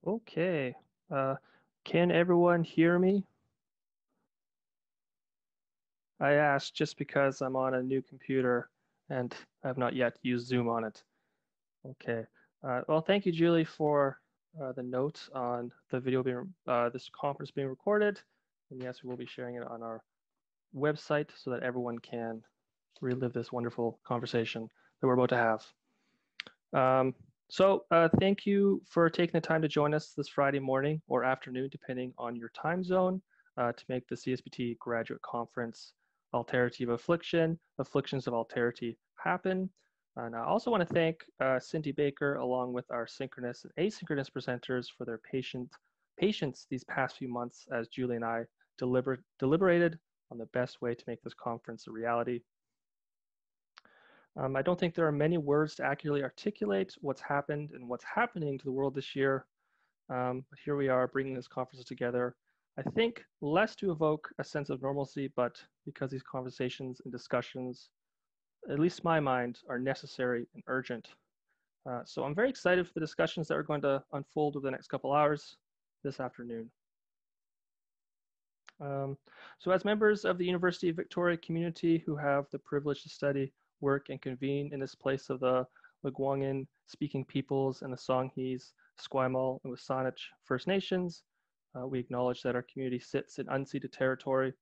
Okay. Uh, can everyone hear me? I asked just because I'm on a new computer and I have not yet used Zoom on it. Okay. Well, thank you, Julie, for the note on the video being this conference being recorded. And yes, we will be sharing it on our website so that everyone can relive this wonderful conversation that we're about to have. Thank you for taking the time to join us this Friday morning or afternoon, depending on your time zone, to make the CSPT Graduate Conference Alterity of Affliction, Afflictions of Alterity happen. And I also want to thank Cindy Baker, along with our synchronous and asynchronous presenters, for their patience these past few months as Julie and I deliberated on the best way to make this conference a reality. I don't think there are many words to accurately articulate what's happened and what's happening to the world this year. But here we are bringing this conference together. I think less to evoke a sense of normalcy, but because these conversations and discussions, at least in my mind, are necessary and urgent. So I'm very excited for the discussions that are going to unfold over the next couple hours this afternoon. So as members of the University of Victoria community who have the privilege to study, work, and convene in this place of the Lekwungen speaking peoples and the Songhees, Esquimalt and W SÁNEĆ First Nations, we acknowledge that our community sits in unceded territory.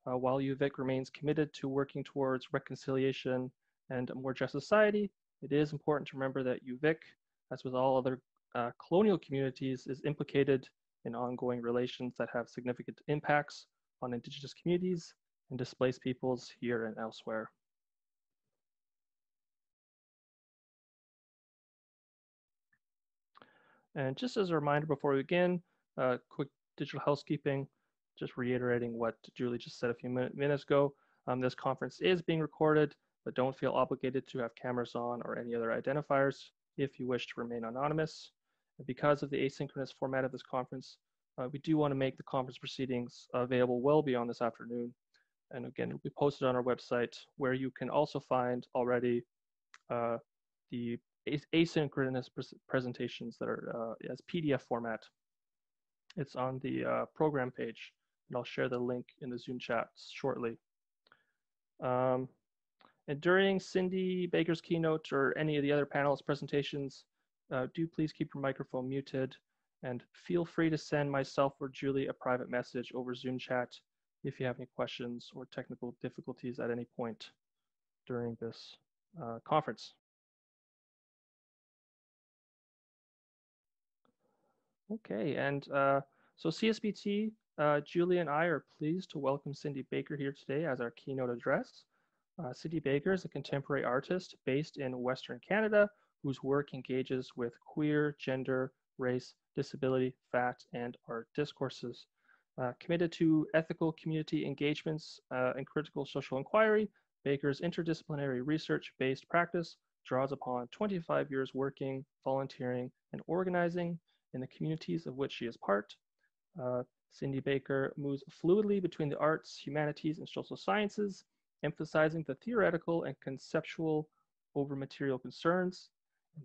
While UVic remains committed to working towards reconciliation and a more just society, it is important to remember that UVic, as with all other colonial communities, is implicated in ongoing relations that have significant impacts on Indigenous communities and displaced peoples here and elsewhere. And just as a reminder before we begin, quick digital housekeeping, just reiterating what Julie just said a few minutes ago. This conference is being recorded, but don't feel obligated to have cameras on or any other identifiers if you wish to remain anonymous. And because of the asynchronous format of this conference, we do want to make the conference proceedings available well beyond this afternoon. And again, it'll be posted on our website where you can also find already the asynchronous presentations that are as PDF format. It's on the program page, and I'll share the link in the Zoom chat shortly. And during Cindy Baker's keynote or any of the other panelists' presentations, do please keep your microphone muted and feel free to send myself or Julie a private message over Zoom chat if you have any questions or technical difficulties at any point during this conference. Okay, and so CSPT, Julie and I are pleased to welcome Cindy Baker here today as our keynote address. Cindy Baker is a contemporary artist based in Western Canada whose work engages with queer, gender, race, disability, fact, and art discourses. Committed to ethical community engagements and critical social inquiry, Baker's interdisciplinary research-based practice draws upon 25 years working, volunteering, and organizing in the communities of which she is part. Cindy Baker moves fluidly between the arts, humanities, and social sciences, emphasizing the theoretical and conceptual over material concerns.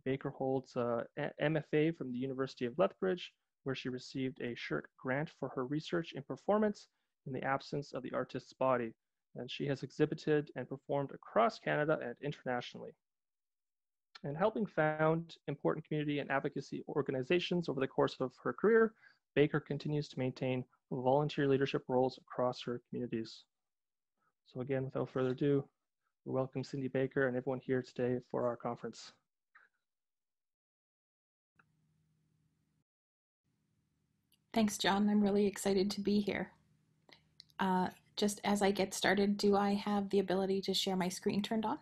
Baker holds an MFA from the University of Lethbridge, where she received a SSHRC grant for her research in performance in the absence of the artist's body. And she has exhibited and performed across Canada and internationally. And helping found important community and advocacy organizations over the course of her career, Baker continues to maintain volunteer leadership roles across her communities. So again, without further ado, we welcome Cindy Baker and everyone here today for our conference. Thanks, John. I'm really excited to be here. Just as I get started, do I have the ability to share my screen turned on?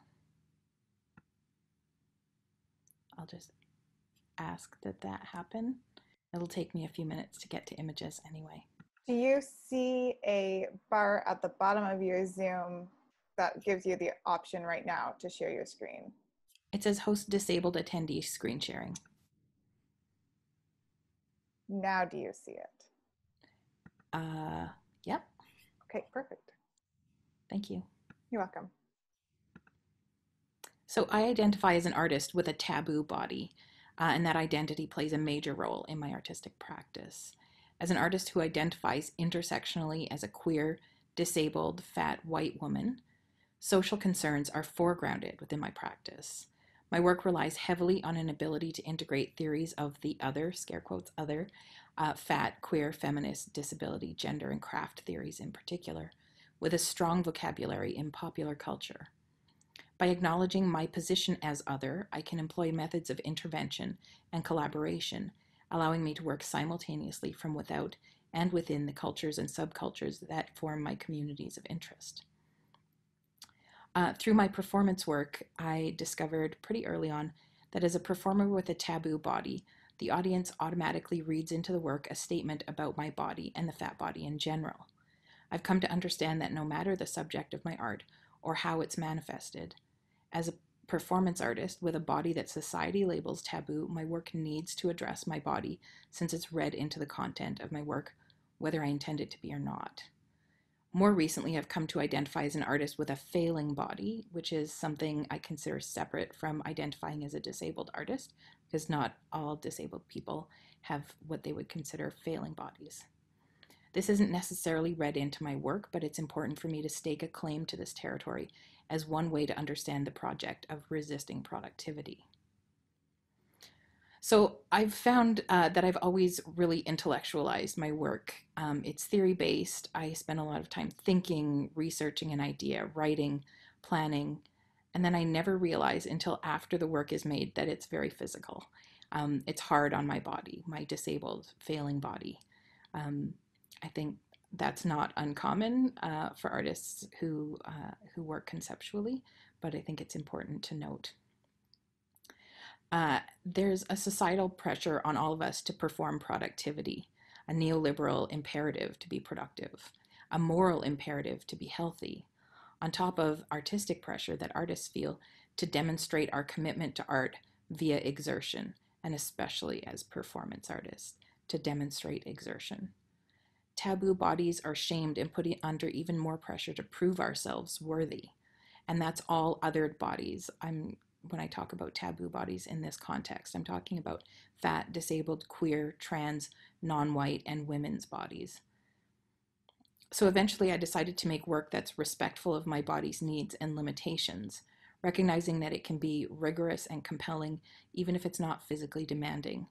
I'll just ask that that happen. It'll take me a few minutes to get to images anyway. Do you see a bar at the bottom of your Zoom that gives you the option right now to share your screen? It says host disabled attendee screen sharing. Now do you see it? Yep. Okay, perfect. Thank you. You're welcome. So I identify as an artist with a taboo body. and that identity plays a major role in my artistic practice. As an artist who identifies intersectionally as a queer, disabled, fat, white woman, social concerns are foregrounded within my practice. My work relies heavily on an ability to integrate theories of the other, scare quotes, other, fat, queer, feminist, disability, gender, and craft theories in particular, with a strong vocabulary in popular culture. By acknowledging my position as other, I can employ methods of intervention and collaboration, allowing me to work simultaneously from without and within the cultures and subcultures that form my communities of interest. Through my performance work, I discovered pretty early on that as a performer with a taboo body, the audience automatically reads into the work a statement about my body and the fat body in general. I've come to understand that no matter the subject of my art or how it's manifested, as a performance artist with a body that society labels taboo, my work needs to address my body since it's read into the content of my work, whether I intend it to be or not. More recently, I've come to identify as an artist with a failing body, which is something I consider separate from identifying as a disabled artist, because not all disabled people have what they would consider failing bodies. This isn't necessarily read into my work, but it's important for me to stake a claim to this territory as one way to understand the project of resisting productivity. So I've found that I've always really intellectualized my work. It's theory-based. I spend a lot of time thinking, researching an idea, writing, planning, and then I never realize until after the work is made that it's very physical. It's hard on my body, my disabled, failing body. I think that's not uncommon for artists who work conceptually, but I think it's important to note. There's a societal pressure on all of us to perform productivity, a neoliberal imperative to be productive, a moral imperative to be healthy, on top of artistic pressure that artists feel to demonstrate our commitment to art via exertion, and especially as performance artists, to demonstrate exertion. Taboo bodies are shamed and put under even more pressure to prove ourselves worthy, and that's all othered bodies. When I talk about taboo bodies in this context, I'm talking about fat, disabled, queer, trans, non-white, and women's bodies. So eventually I decided to make work that's respectful of my body's needs and limitations, recognizing that it can be rigorous and compelling, even if it's not physically demanding.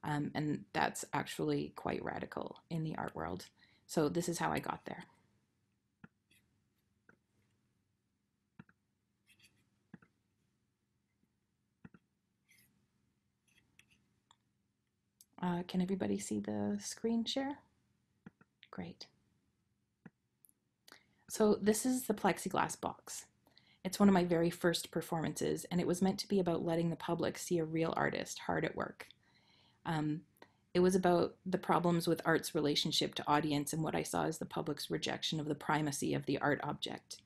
And that's actually quite radical in the art world. So this is how I got there. Can everybody see the screen share? Great. So this is the plexiglass box. It's one of my very first performances, and it was meant to be about letting the public see a real artist hard at work. It was about the problems with art's relationship to audience and what I saw as the public's rejection of the primacy of the art object.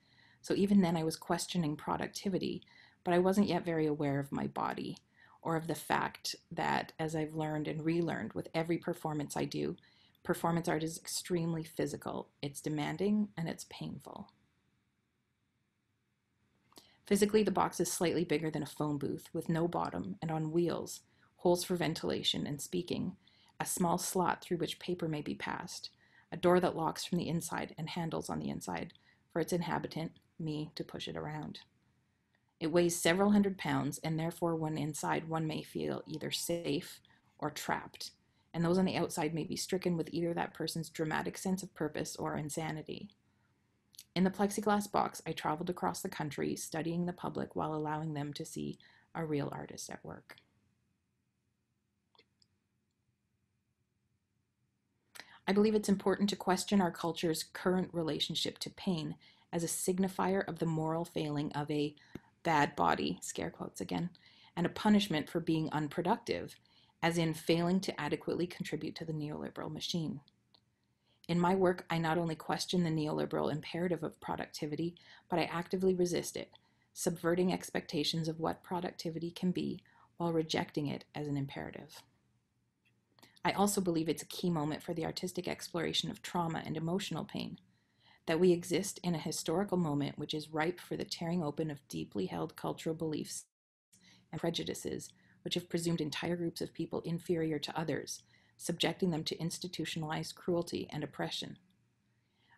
So even then I was questioning productivity, but I wasn't yet very aware of my body, or of the fact that, as I've learned and relearned with every performance I do, performance art is extremely physical. It's demanding and it's painful. Physically, the box is slightly bigger than a phone booth with no bottom and on wheels, holes for ventilation and speaking, a small slot through which paper may be passed, a door that locks from the inside and handles on the inside for its inhabitant, me, to push it around. It weighs several hundred pounds, and therefore when inside one may feel either safe or trapped, and those on the outside may be stricken with either that person's dramatic sense of purpose or insanity. In the plexiglass box, I traveled across the country studying the public while allowing them to see a real artist at work. I believe it's important to question our culture's current relationship to pain as a signifier of the moral failing of a bad body, scare quotes again, and a punishment for being unproductive, as in failing to adequately contribute to the neoliberal machine. In my work, I not only question the neoliberal imperative of productivity, but I actively resist it, subverting expectations of what productivity can be while rejecting it as an imperative. I also believe it's a key moment for the artistic exploration of trauma and emotional pain, that we exist in a historical moment which is ripe for the tearing open of deeply held cultural beliefs and prejudices which have presumed entire groups of people inferior to others, subjecting them to institutionalized cruelty and oppression.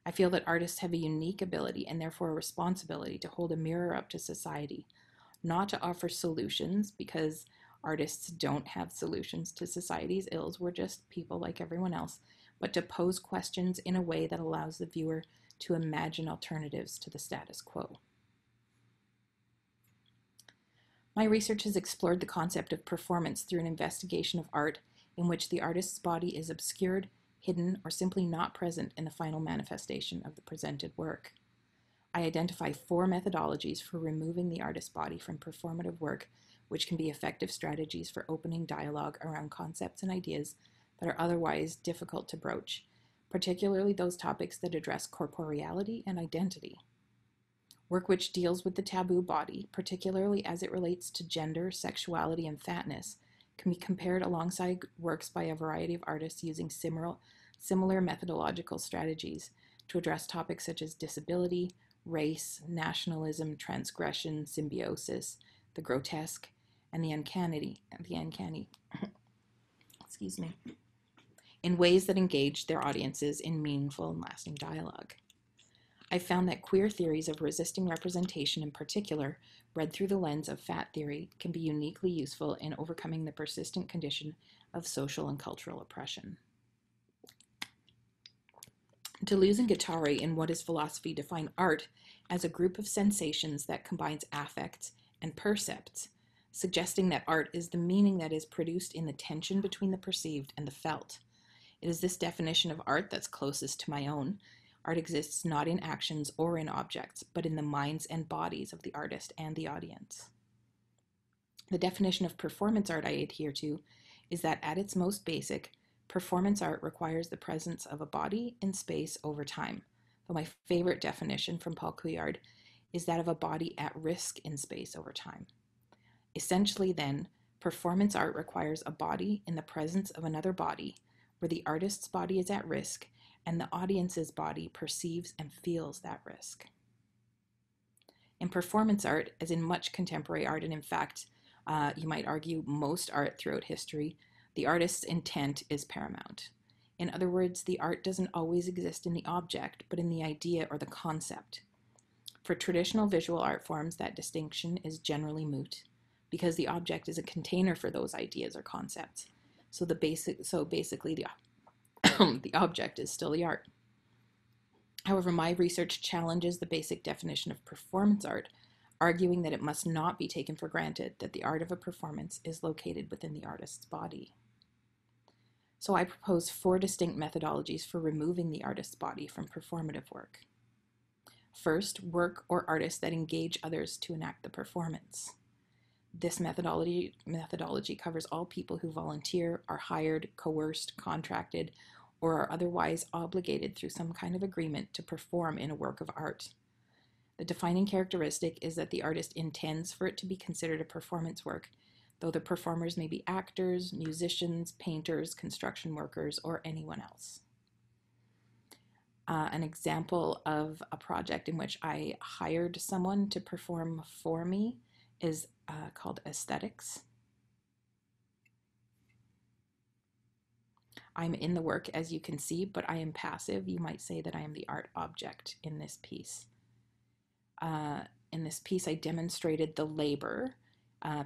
I feel that artists have a unique ability and therefore a responsibility to hold a mirror up to society, not to offer solutions, because artists don't have solutions to society's ills. We're just people like everyone else, but to pose questions in a way that allows the viewer to imagine alternatives to the status quo. My research has explored the concept of performance through an investigation of art in which the artist's body is obscured, hidden, or simply not present in the final manifestation of the presented work. I identify 4 methodologies for removing the artist's body from performative work, which can be effective strategies for opening dialogue around concepts and ideas that are otherwise difficult to broach, particularly those topics that address corporeality and identity. Work which deals with the taboo body, particularly as it relates to gender, sexuality, and fatness, can be compared alongside works by a variety of artists using similar methodological strategies to address topics such as disability, race, nationalism, transgression, symbiosis, the grotesque, and the uncanny, excuse me, in ways that engage their audiences in meaningful and lasting dialogue. I found that queer theories of resisting representation in particular, read through the lens of fat theory, can be uniquely useful in overcoming the persistent condition of social and cultural oppression. Deleuze and Guattari in What is Philosophy define art as a group of sensations that combines affects and percepts, suggesting that art is the meaning that is produced in the tension between the perceived and the felt. It is this definition of art that's closest to my own. Art exists not in actions or in objects, but in the minds and bodies of the artist and the audience. The definition of performance art I adhere to is that at its most basic, performance art requires the presence of a body in space over time, though my favorite definition from Paul Couillard is that of a body at risk in space over time. Essentially then, performance art requires a body in the presence of another body, where the artist's body is at risk and the audience's body perceives and feels that risk. In performance art, as in much contemporary art, and in fact, you might argue most art throughout history, the artist's intent is paramount. In other words, the art doesn't always exist in the object, but in the idea or the concept. For traditional visual art forms, that distinction is generally moot, because the object is a container for those ideas or concepts. So basically the object is still the art. However, my research challenges the basic definition of performance art, arguing that it must not be taken for granted that the art of a performance is located within the artist's body. So I propose 4 distinct methodologies for removing the artist's body from performative work. First, work or artists that engage others to enact the performance. This methodology covers all people who volunteer, are hired, coerced, contracted, or are otherwise obligated through some kind of agreement to perform in a work of art. The defining characteristic is that the artist intends for it to be considered a performance work, though the performers may be actors, musicians, painters, construction workers, or anyone else. An example of a project in which I hired someone to perform for me is called Aesthetics. I'm in the work, as you can see, but I am passive. You might say that I am the art object in this piece. In this piece, I demonstrated the labor,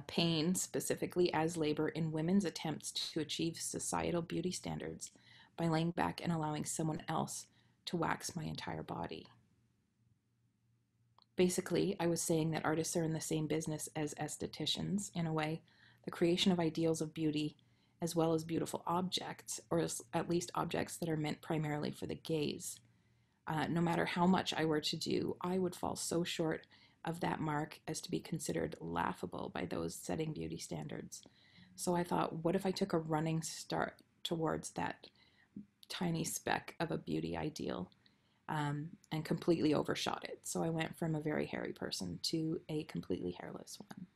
pain specifically as labor in women's attempts to achieve societal beauty standards by laying back and allowing someone else to wax my entire body. Basically, I was saying that artists are in the same business as estheticians, in a way, the creation of ideals of beauty, as well as beautiful objects, or at least objects that are meant primarily for the gaze. No matter how much I were to do, I would fall so short of that mark as to be considered laughable by those setting beauty standards. So I thought, what if I took a running start towards that tiny speck of a beauty ideal and completely overshot it? So I went from a very hairy person to a completely hairless one.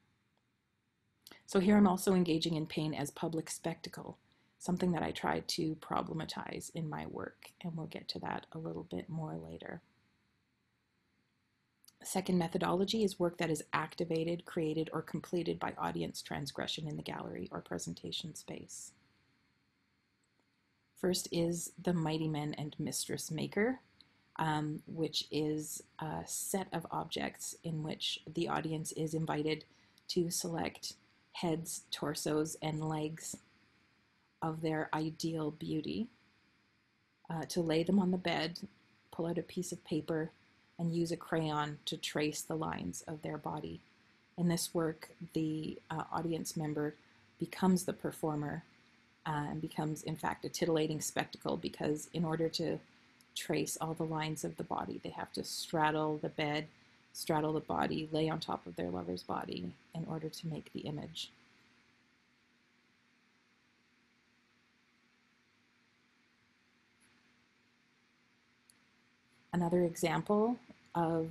So here I'm also engaging in pain as public spectacle, something that I tried to problematize in my work, and we'll get to that a little bit more later. Second methodology is work that is activated, created, or completed by audience transgression in the gallery or presentation space. First is the Mighty Men and Mistress Maker, which is a set of objects in which the audience is invited to select heads, torsos, and legs of their ideal beauty, to lay them on the bed, pull out a piece of paper, and use a crayon to trace the lines of their body. In this work, the audience member becomes the performer and becomes, in fact, a titillating spectacle, because in order to trace all the lines of the body, they have to straddle the bed, straddle the body, lay on top of their lover's body in order to make the image. Another example of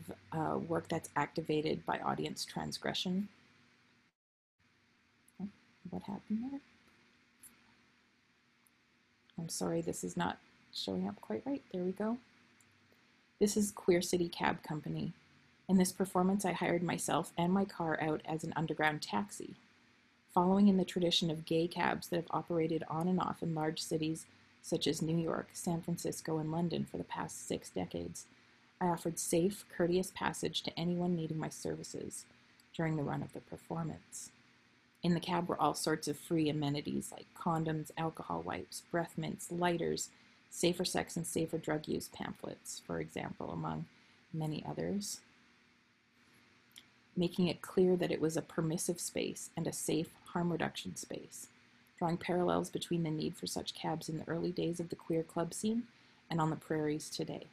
work that's activated by audience transgression. Oh, what happened there? I'm sorry, this is not showing up quite right. There we go. This is Queer City Cab Company. In this performance, I hired myself and my car out as an underground taxi. Following in the tradition of gay cabs that have operated on and off in large cities such as New York, San Francisco, and London for the past 6 decades, I offered safe, courteous passage to anyone needing my services during the run of the performance. In the cab were all sorts of free amenities like condoms, alcohol wipes, breath mints, lighters, safer sex and safer drug use pamphlets, for example, among many others, making it clear that it was a permissive space and a safe harm reduction space, drawing parallels between the need for such cabs in the early days of the queer club scene and on the prairies today.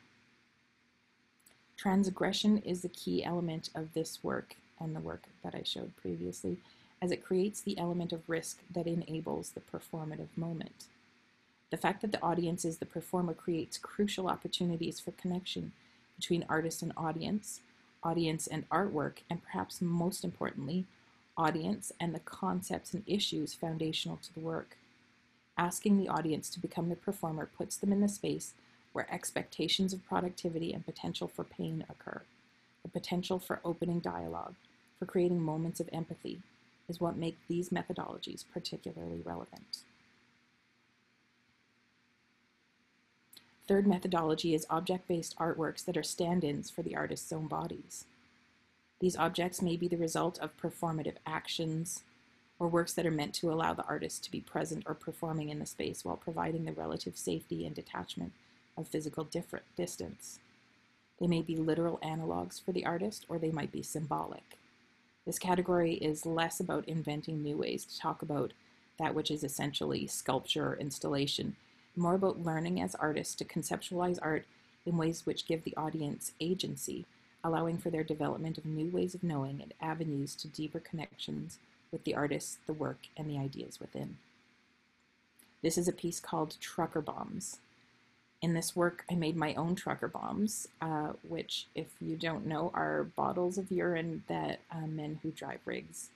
Transgression is the key element of this work and the work that I showed previously, as it creates the element of risk that enables the performative moment. The fact that the audience is the performer creates crucial opportunities for connection between artist and audience and artwork, and perhaps most importantly, audience and the concepts and issues foundational to the work. Asking the audience to become the performer puts them in the space where expectations of productivity and potential for pain occur. The potential for opening dialogue, for creating moments of empathy, is what make these methodologies particularly relevant. Third methodology is object-based artworks that are stand-ins for the artist's own bodies. These objects may be the result of performative actions or works that are meant to allow the artist to be present or performing in the space while providing the relative safety and detachment of physical distance. They may be literal analogs for the artist, or they might be symbolic. This category is less about inventing new ways to talk about that which is essentially sculpture or installation, more about learning as artists to conceptualize art in ways which give the audience agency, allowing for their development of new ways of knowing and avenues to deeper connections with the artist, the work, and the ideas within. This is a piece called Trucker Bombs. In this work, I made my own trucker bombs, which, if you don't know, are bottles of urine that men who drive rigs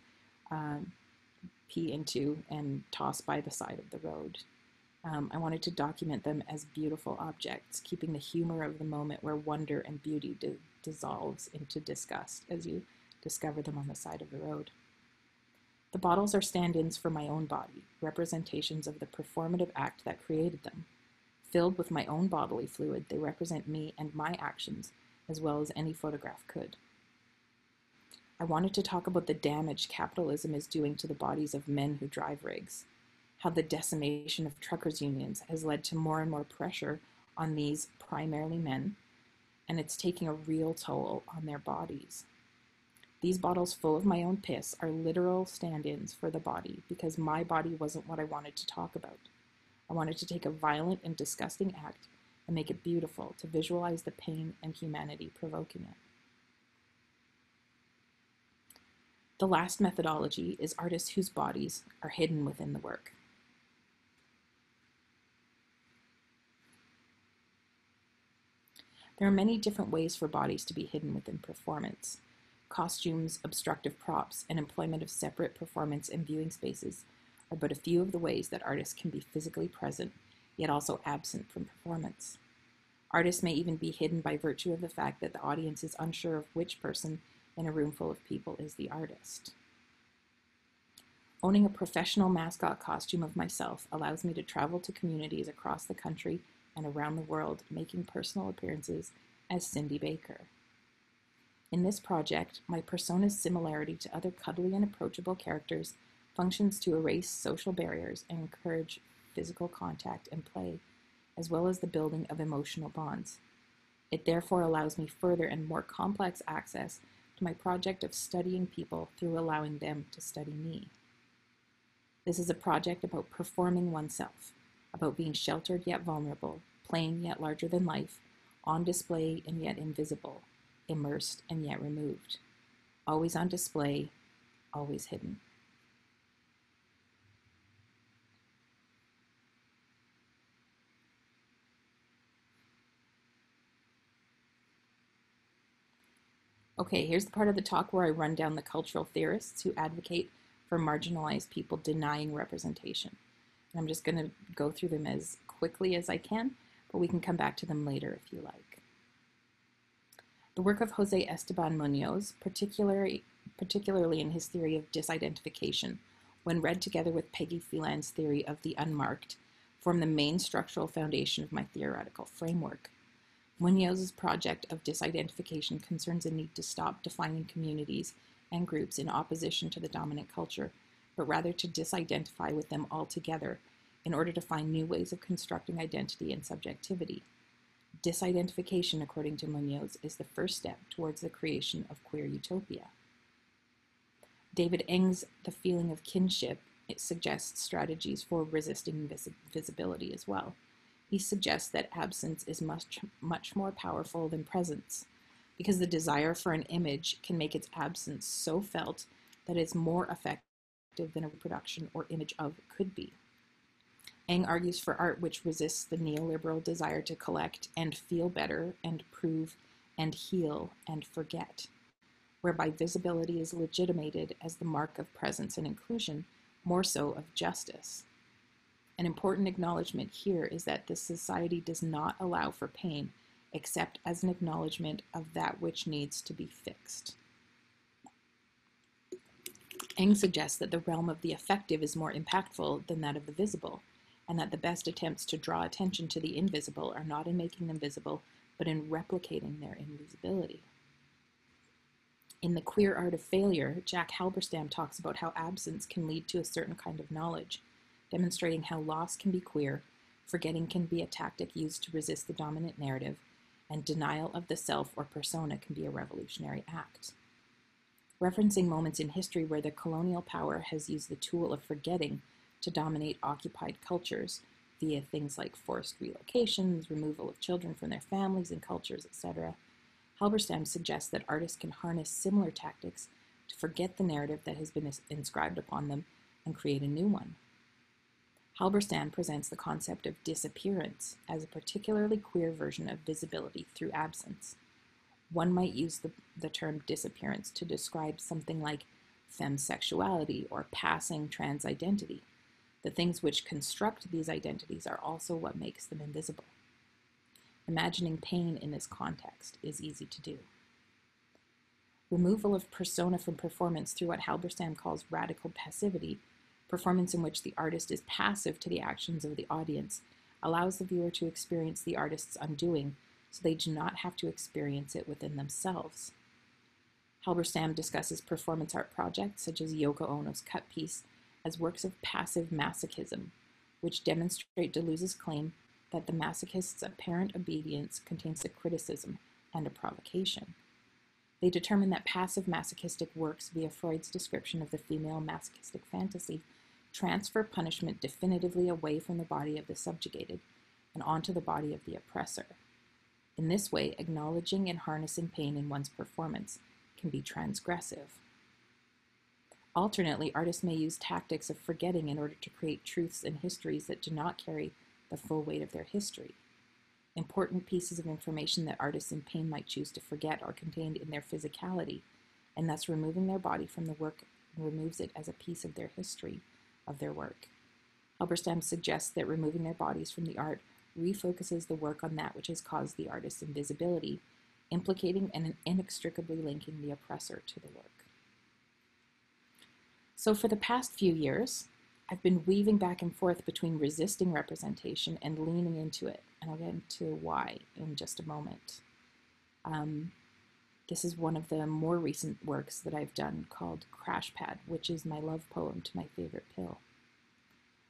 pee into and toss by the side of the road. I wanted to document them as beautiful objects, keeping the humor of the moment where wonder and beauty dissolves into disgust as you discover them on the side of the road. The bottles are stand-ins for my own body, representations of the performative act that created them. Filled with my own bodily fluid, they represent me and my actions as well as any photograph could. I wanted to talk about the damage capitalism is doing to the bodies of men who drive rigs, how the decimation of truckers' unions has led to more and more pressure on these primarily men, and it's taking a real toll on their bodies. These bottles full of my own piss are literal stand-ins for the body because my body wasn't what I wanted to talk about. I wanted to take a violent and disgusting act and make it beautiful, to visualize the pain and humanity provoking it. The last methodology is artists whose bodies are hidden within the work. There are many different ways for bodies to be hidden within performance. Costumes, obstructive props, and employment of separate performance and viewing spaces are but a few of the ways that artists can be physically present, yet also absent from performance. Artists may even be hidden by virtue of the fact that the audience is unsure of which person in a room full of people is the artist. Owning a professional mascot costume of myself allows me to travel to communities across the country and around the world, making personal appearances as Cindy Baker. In this project, my persona's similarity to other cuddly and approachable characters functions to erase social barriers and encourage physical contact and play, as well as the building of emotional bonds. It therefore allows me further and more complex access to my project of studying people through allowing them to study me. This is a project about performing oneself, about being sheltered yet vulnerable, playing yet larger than life, on display and yet invisible, immersed and yet removed, always on display, always hidden. Okay, here's the part of the talk where I run down the cultural theorists who advocate for marginalized people denying representation. And I'm just going to go through them as quickly as I can, but we can come back to them later if you like. The work of José Esteban Muñoz, particularly in his theory of disidentification, when read together with Peggy Phelan's theory of the unmarked, form the main structural foundation of my theoretical framework. Muñoz's project of disidentification concerns a need to stop defining communities and groups in opposition to the dominant culture, but rather to disidentify with them altogether in order to find new ways of constructing identity and subjectivity. Disidentification, according to Muñoz, is the first step towards the creation of queer utopia. David Eng's The Feeling of Kinship suggests strategies for resisting visibility as well. He suggests that absence is much more powerful than presence, because the desire for an image can make its absence so felt that it's more effective than a reproduction or image of could be. Eng argues for art which resists the neoliberal desire to collect and feel better and prove and heal and forget, whereby visibility is legitimated as the mark of presence and inclusion, more so of justice. An important acknowledgement here is that this society does not allow for pain except as an acknowledgement of that which needs to be fixed. Eng suggests that the realm of the affective is more impactful than that of the visible, and that the best attempts to draw attention to the invisible are not in making them visible, but in replicating their invisibility. In The Queer Art of Failure, Jack Halberstam talks about how absence can lead to a certain kind of knowledge, demonstrating how loss can be queer, forgetting can be a tactic used to resist the dominant narrative, and denial of the self or persona can be a revolutionary act. Referencing moments in history where the colonial power has used the tool of forgetting to dominate occupied cultures via things like forced relocations, removal of children from their families and cultures, etc., Halberstam suggests that artists can harness similar tactics to forget the narrative that has been inscribed upon them and create a new one. Halberstam presents the concept of disappearance as a particularly queer version of visibility through absence. One might use the term disappearance to describe something like femsexuality or passing trans identity. The things which construct these identities are also what makes them invisible. Imagining pain in this context is easy to do. Removal of persona from performance through what Halberstam calls radical passivity, performance in which the artist is passive to the actions of the audience, allows the viewer to experience the artist's undoing, so they do not have to experience it within themselves. Halberstam discusses performance art projects, such as Yoko Ono's Cut Piece, as works of passive masochism, which demonstrate Deleuze's claim that the masochist's apparent obedience contains a criticism and a provocation. They determine that passive masochistic works, via Freud's description of the female masochistic fantasy, transfer punishment definitively away from the body of the subjugated and onto the body of the oppressor. In this way, acknowledging and harnessing pain in one's performance can be transgressive. Alternately, artists may use tactics of forgetting in order to create truths and histories that do not carry the full weight of their history. Important pieces of information that artists in pain might choose to forget are contained in their physicality, and thus removing their body from the work removes it as a piece of their history, of their work. Halberstam suggests that removing their bodies from the art refocuses the work on that which has caused the artist's invisibility, implicating and inextricably linking the oppressor to the work. So for the past few years, I've been weaving back and forth between resisting representation and leaning into it, and I'll get into why in just a moment. This is one of the more recent works that I've done called Crash Pad, which is my love poem to my favorite pill.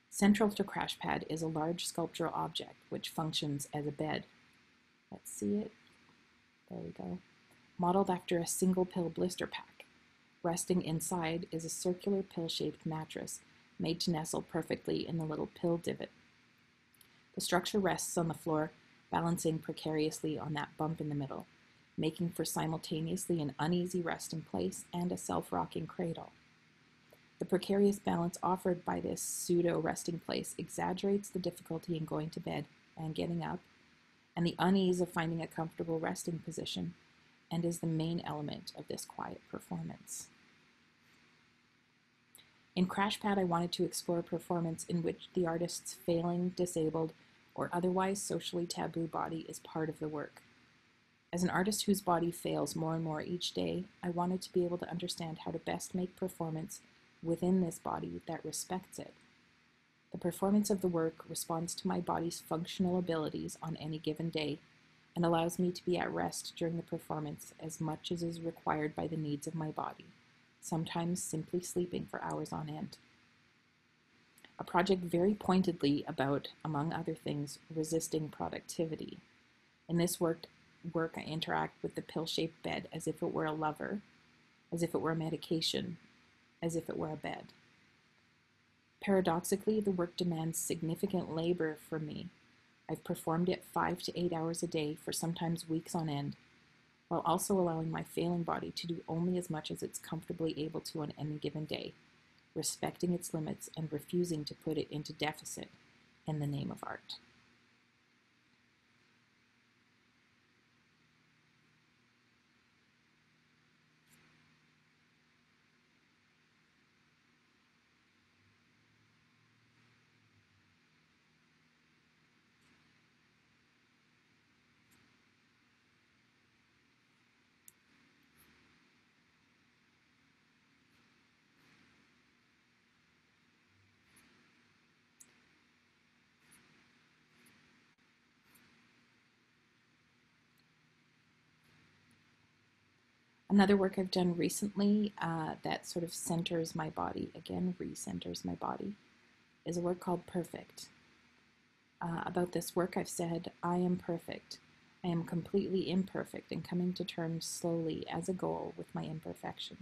Central to Crash Pad is a large sculptural object which functions as a bed. Let's see it. There we go. Modeled after a single pill blister pack. Resting inside is a circular pill-shaped mattress made to nestle perfectly in the little pill divot. The structure rests on the floor, balancing precariously on that bump in the middle, making for simultaneously an uneasy resting place and a self-rocking cradle. The precarious balance offered by this pseudo-resting place exaggerates the difficulty in going to bed and getting up, and the unease of finding a comfortable resting position, and is the main element of this quiet performance. In Crash Pad, I wanted to explore a performance in which the artist's failing, disabled, or otherwise socially taboo body is part of the work. As an artist whose body fails more and more each day, I wanted to be able to understand how to best make performance within this body that respects it. The performance of the work responds to my body's functional abilities on any given day and allows me to be at rest during the performance as much as is required by the needs of my body, sometimes simply sleeping for hours on end. A project very pointedly about, among other things, resisting productivity. In this work, I interact with the pill-shaped bed as if it were a lover, as if it were a medication, as if it were a bed. Paradoxically, the work demands significant labor from me. I've performed it 5 to 8 hours a day for sometimes weeks on end, while also allowing my failing body to do only as much as it's comfortably able to on any given day, respecting its limits and refusing to put it into deficit in the name of art. Another work I've done recently that sort of centers my body, again, recenters my body, is a work called Perfect. About this work, I've said, I am perfect. I am completely imperfect and coming to terms slowly as a goal with my imperfection.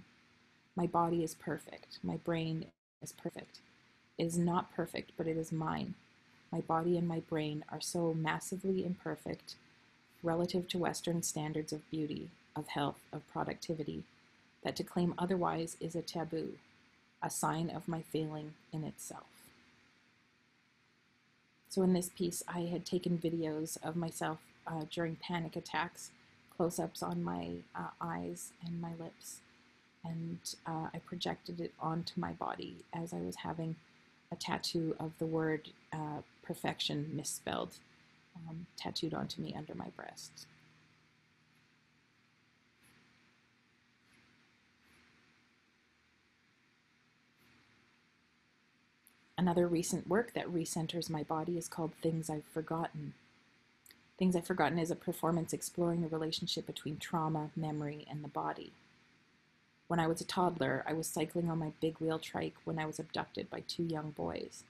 My body is perfect. My brain is perfect. It is not perfect, but it is mine. My body and my brain are so massively imperfect relative to Western standards of beauty, of health, of productivity, that to claim otherwise is a taboo, a sign of my failing in itself. So in this piece, I had taken videos of myself during panic attacks, close-ups on my eyes and my lips, and I projected it onto my body as I was having a tattoo of the word perfection misspelled tattooed onto me under my breast. Another recent work that recenters my body is called Things I've Forgotten. Things I've Forgotten is a performance exploring the relationship between trauma, memory, and the body. When I was a toddler, I was cycling on my big wheel trike when I was abducted by 2 young boys.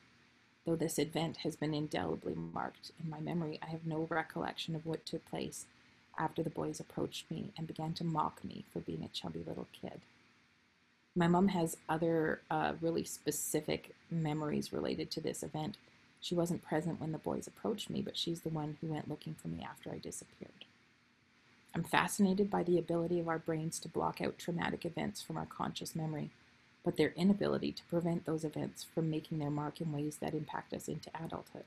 Though this event has been indelibly marked in my memory, I have no recollection of what took place after the boys approached me and began to mock me for being a chubby little kid. My mom has other really specific memories related to this event. She wasn't present when the boys approached me, but she's the one who went looking for me after I disappeared. I'm fascinated by the ability of our brains to block out traumatic events from our conscious memory, but their inability to prevent those events from making their mark in ways that impact us into adulthood.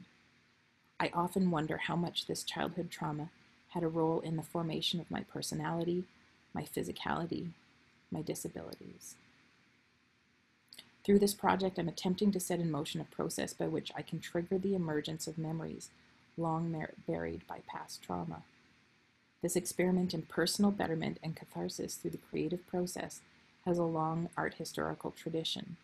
I often wonder how much this childhood trauma had a role in the formation of my personality, my physicality, my disabilities. Through this project, I'm attempting to set in motion a process by which I can trigger the emergence of memories long buried by past trauma. This experiment in personal betterment and catharsis through the creative process has a long art historical tradition.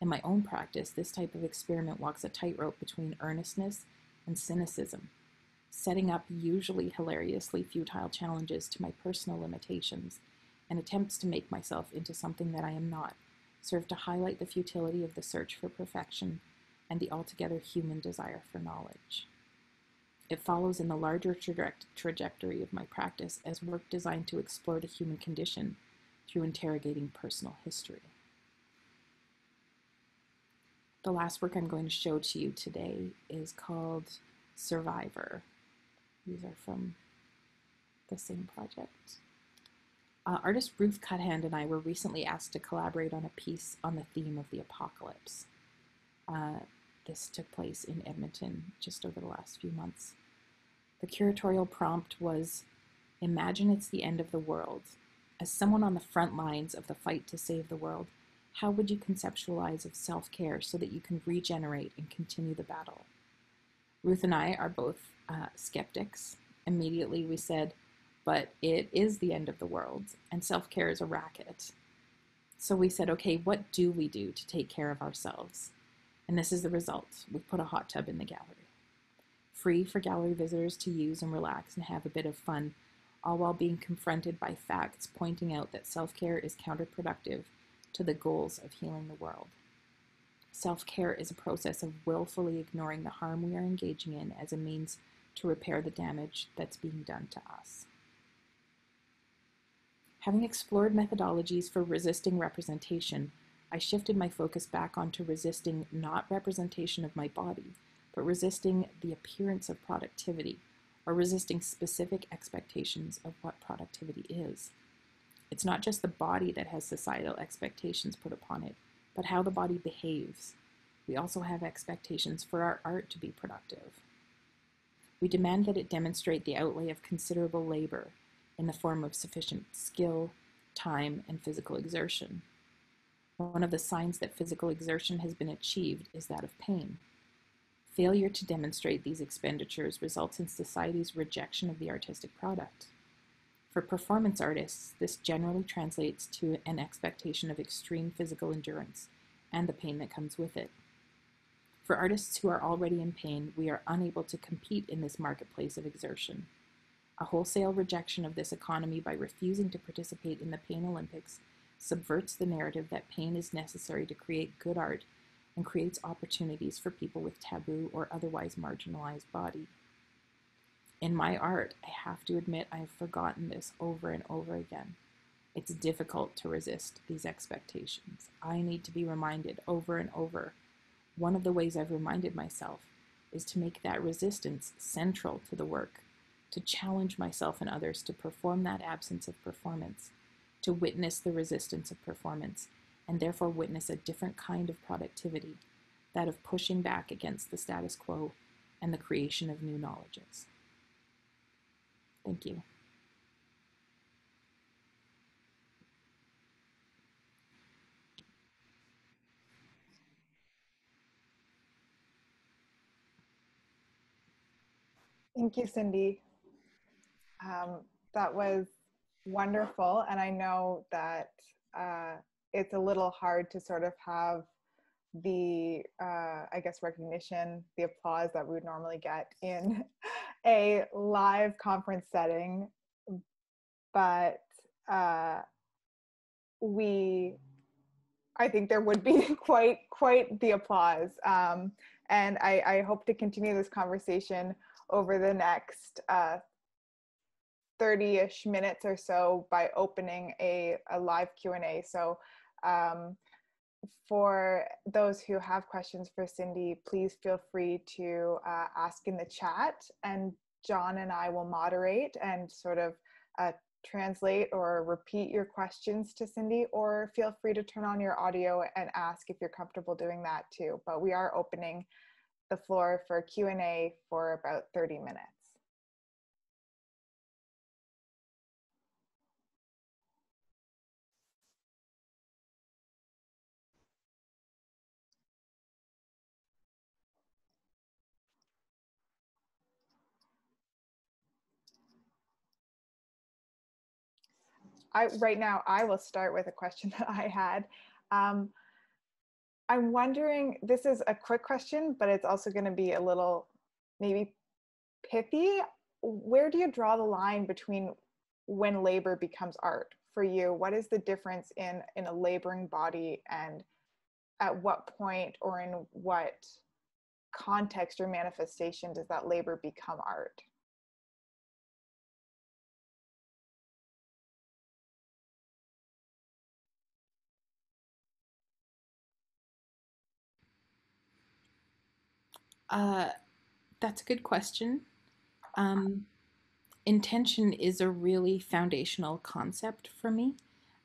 In my own practice, this type of experiment walks a tightrope between earnestness and cynicism, setting up usually hilariously futile challenges to my personal limitations and attempts to make myself into something that I am not, serve to highlight the futility of the search for perfection and the altogether human desire for knowledge. It follows in the larger trajectory of my practice as work designed to explore the human condition through interrogating personal history. The last work I'm going to show to you today is called Survivor. These are from the same project. Artist Ruth Cuthand and I were recently asked to collaborate on a piece on the theme of the apocalypse. This took place in Edmonton just over the last few months. The curatorial prompt was, imagine it's the end of the world. As someone on the front lines of the fight to save the world, how would you conceptualize of self-care so that you can regenerate and continue the battle? Ruth and I are both skeptics. Immediately we said, but it is the end of the world, and self-care is a racket. So we said, okay, what do we do to take care of ourselves? And this is the result. We put a hot tub in the gallery. Free for gallery visitors to use and relax and have a bit of fun, all while being confronted by facts pointing out that self-care is counterproductive to the goals of healing the world. Self-care is a process of willfully ignoring the harm we are engaging in as a means to repair the damage that's being done to us. Having explored methodologies for resisting representation, I shifted my focus back onto resisting not representation of my body, but resisting the appearance of productivity, or resisting specific expectations of what productivity is. It's not just the body that has societal expectations put upon it, but how the body behaves. We also have expectations for our art to be productive. We demand that it demonstrate the outlay of considerable labor in the form of sufficient skill, time, and physical exertion. One of the signs that physical exertion has been achieved is that of pain. Failure to demonstrate these expenditures results in society's rejection of the artistic product. For performance artists, this generally translates to an expectation of extreme physical endurance and the pain that comes with it. For artists who are already in pain, we are unable to compete in this marketplace of exertion. A wholesale rejection of this economy by refusing to participate in the Pain Olympics subverts the narrative that pain is necessary to create good art and creates opportunities for people with taboo or otherwise marginalized body. In my art, I have to admit I have forgotten this over and over again. It's difficult to resist these expectations. I need to be reminded over and over. One of the ways I've reminded myself is to make that resistance central to the work, to challenge myself and others to perform that absence of performance, to witness the resistance of performance, and therefore witness a different kind of productivity, that of pushing back against the status quo and the creation of new knowledges. Thank you. Thank you, Cindy. That was wonderful. And I know that it's a little hard to sort of have the, I guess, recognition, the applause that we would normally get in a live conference setting. But I think there would be quite the applause. And I hope to continue this conversation over the next 30-ish minutes or so by opening a live Q&A. So for those who have questions for Cindy, please feel free to ask in the chat, and John and I will moderate and sort of translate or repeat your questions to Cindy, or feel free to turn on your audio and ask if you're comfortable doing that too. But we are opening the floor for Q&A for about 30 minutes. right now I will start with a question that I had. I'm wondering, this is a quick question, but it's also going to be a little maybe pithy. Where do you draw the line between when labor becomes art for you? What is the difference in a laboring body, and at what point or in what context or manifestation does that labor become art? That's a good question. Intention is a really foundational concept for me.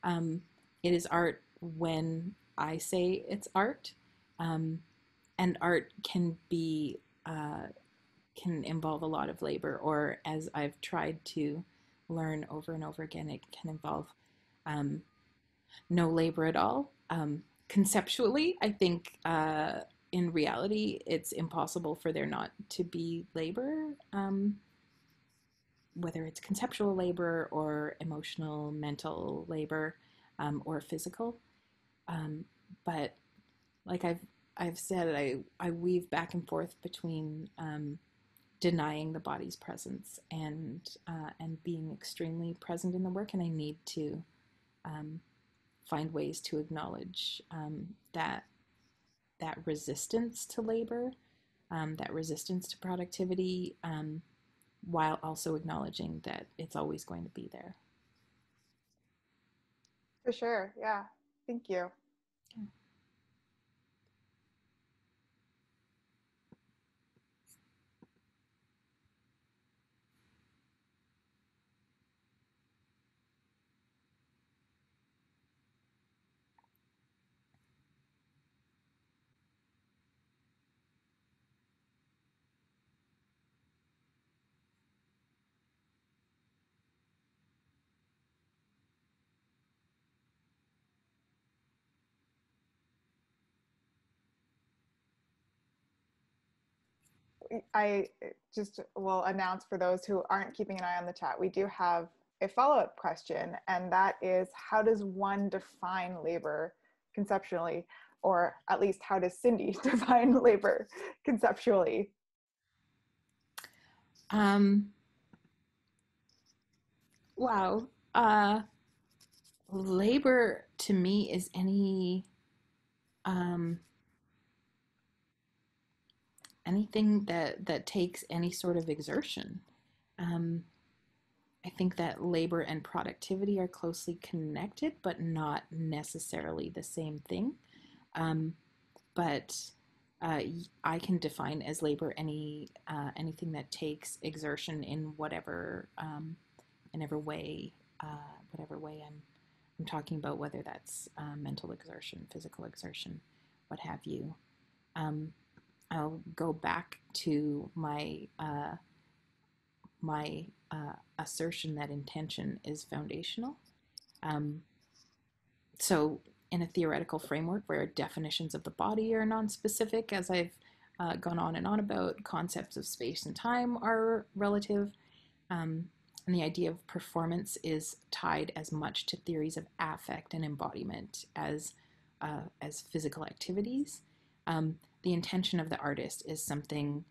It is art when I say it's art, and art can be can involve a lot of labor, or as I've tried to learn over and over again, it can involve no labor at all. Conceptually, I think in reality, it's impossible for there not to be labor, whether it's conceptual labor or emotional, mental labor, or physical. But like I've said, I weave back and forth between denying the body's presence and being extremely present in the work, and I need to find ways to acknowledge that resistance to labor, that resistance to productivity, while also acknowledging that it's always going to be there. For sure, yeah. Thank you. Yeah. I just will announce for those who aren't keeping an eye on the chat, we do have a follow-up question, and that is, how does one define labor conceptually? Or at least, how does Cindy define labor conceptually? Wow. Labor to me is um, anything that takes any sort of exertion. I think that labor and productivity are closely connected, but not necessarily the same thing. But I can define as labor anything that takes exertion in whatever way, whatever way I'm talking about, whether that's mental exertion, physical exertion, what have you. I'll go back to my assertion that intention is foundational. So in a theoretical framework where definitions of the body are non-specific, as I've gone on and on about, concepts of space and time are relative, and the idea of performance is tied as much to theories of affect and embodiment as physical activities. The intention of the artist is something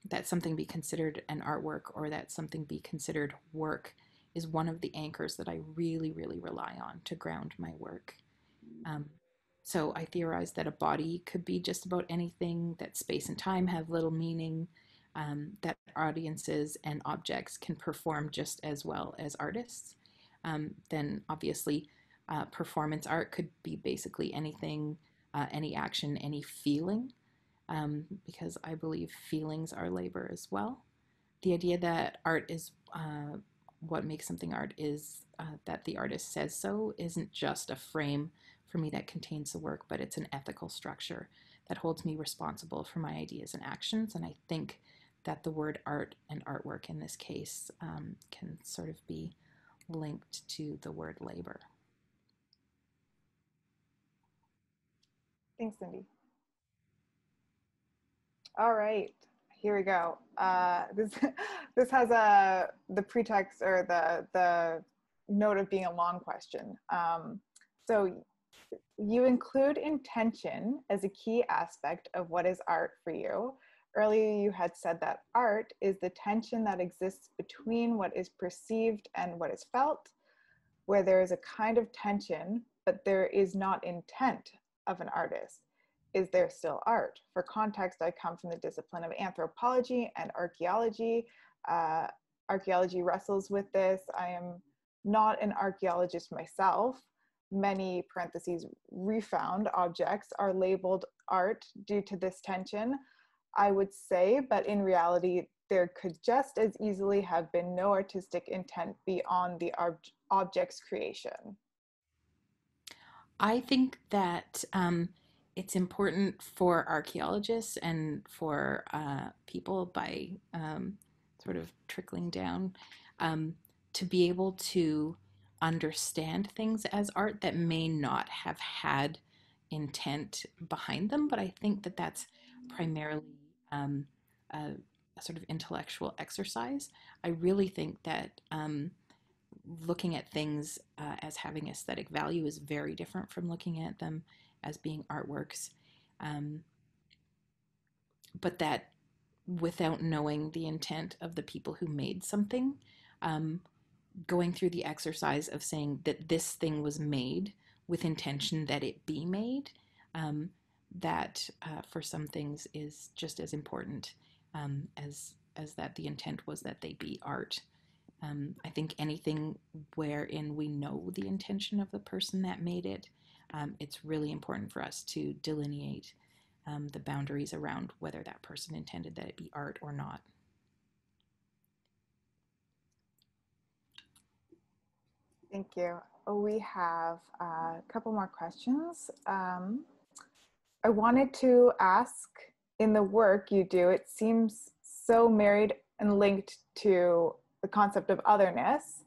that something be considered an artwork, or that something be considered work, is one of the anchors that I really, really rely on to ground my work. So I theorize that a body could be just about anything, that space and time have little meaning, that audiences and objects can perform just as well as artists. Then obviously performance art could be basically anything, any action, any feeling, because I believe feelings are labor as well. The idea that art is what makes something art is that the artist says so isn't just a frame for me that contains the work, but it's an ethical structure that holds me responsible for my ideas and actions. And I think that the word art and artwork in this case can sort of be linked to the word labor. Thanks, Cindy. All right, here we go. This has the pretext, or the note of being a long question. So you include intention as a key aspect of what is art for you. Earlier you had said that art is the tension that exists between what is perceived and what is felt, where there is a kind of tension, but there is not intent of an artist. Is there still art? For context, I come from the discipline of anthropology and archaeology. Archaeology wrestles with this. I am not an archaeologist myself. Many parentheses refound objects are labeled art due to this tension, I would say, but in reality, there could just as easily have been no artistic intent beyond the object's creation. I think that it's important for archaeologists and for people by sort of trickling down to be able to understand things as art that may not have had intent behind them, but I think that that's primarily a sort of intellectual exercise. I really think that looking at things as having aesthetic value is very different from looking at them as being artworks. But that without knowing the intent of the people who made something, going through the exercise of saying that this thing was made with intention that it be made, that for some things is just as important as that the intent was that they be art. I think anything wherein we know the intention of the person that made it, it's really important for us to delineate the boundaries around whether that person intended that it be art or not. Thank you. We have a couple more questions. I wanted to ask, in the work you do, it seems so married and linked to the concept of otherness,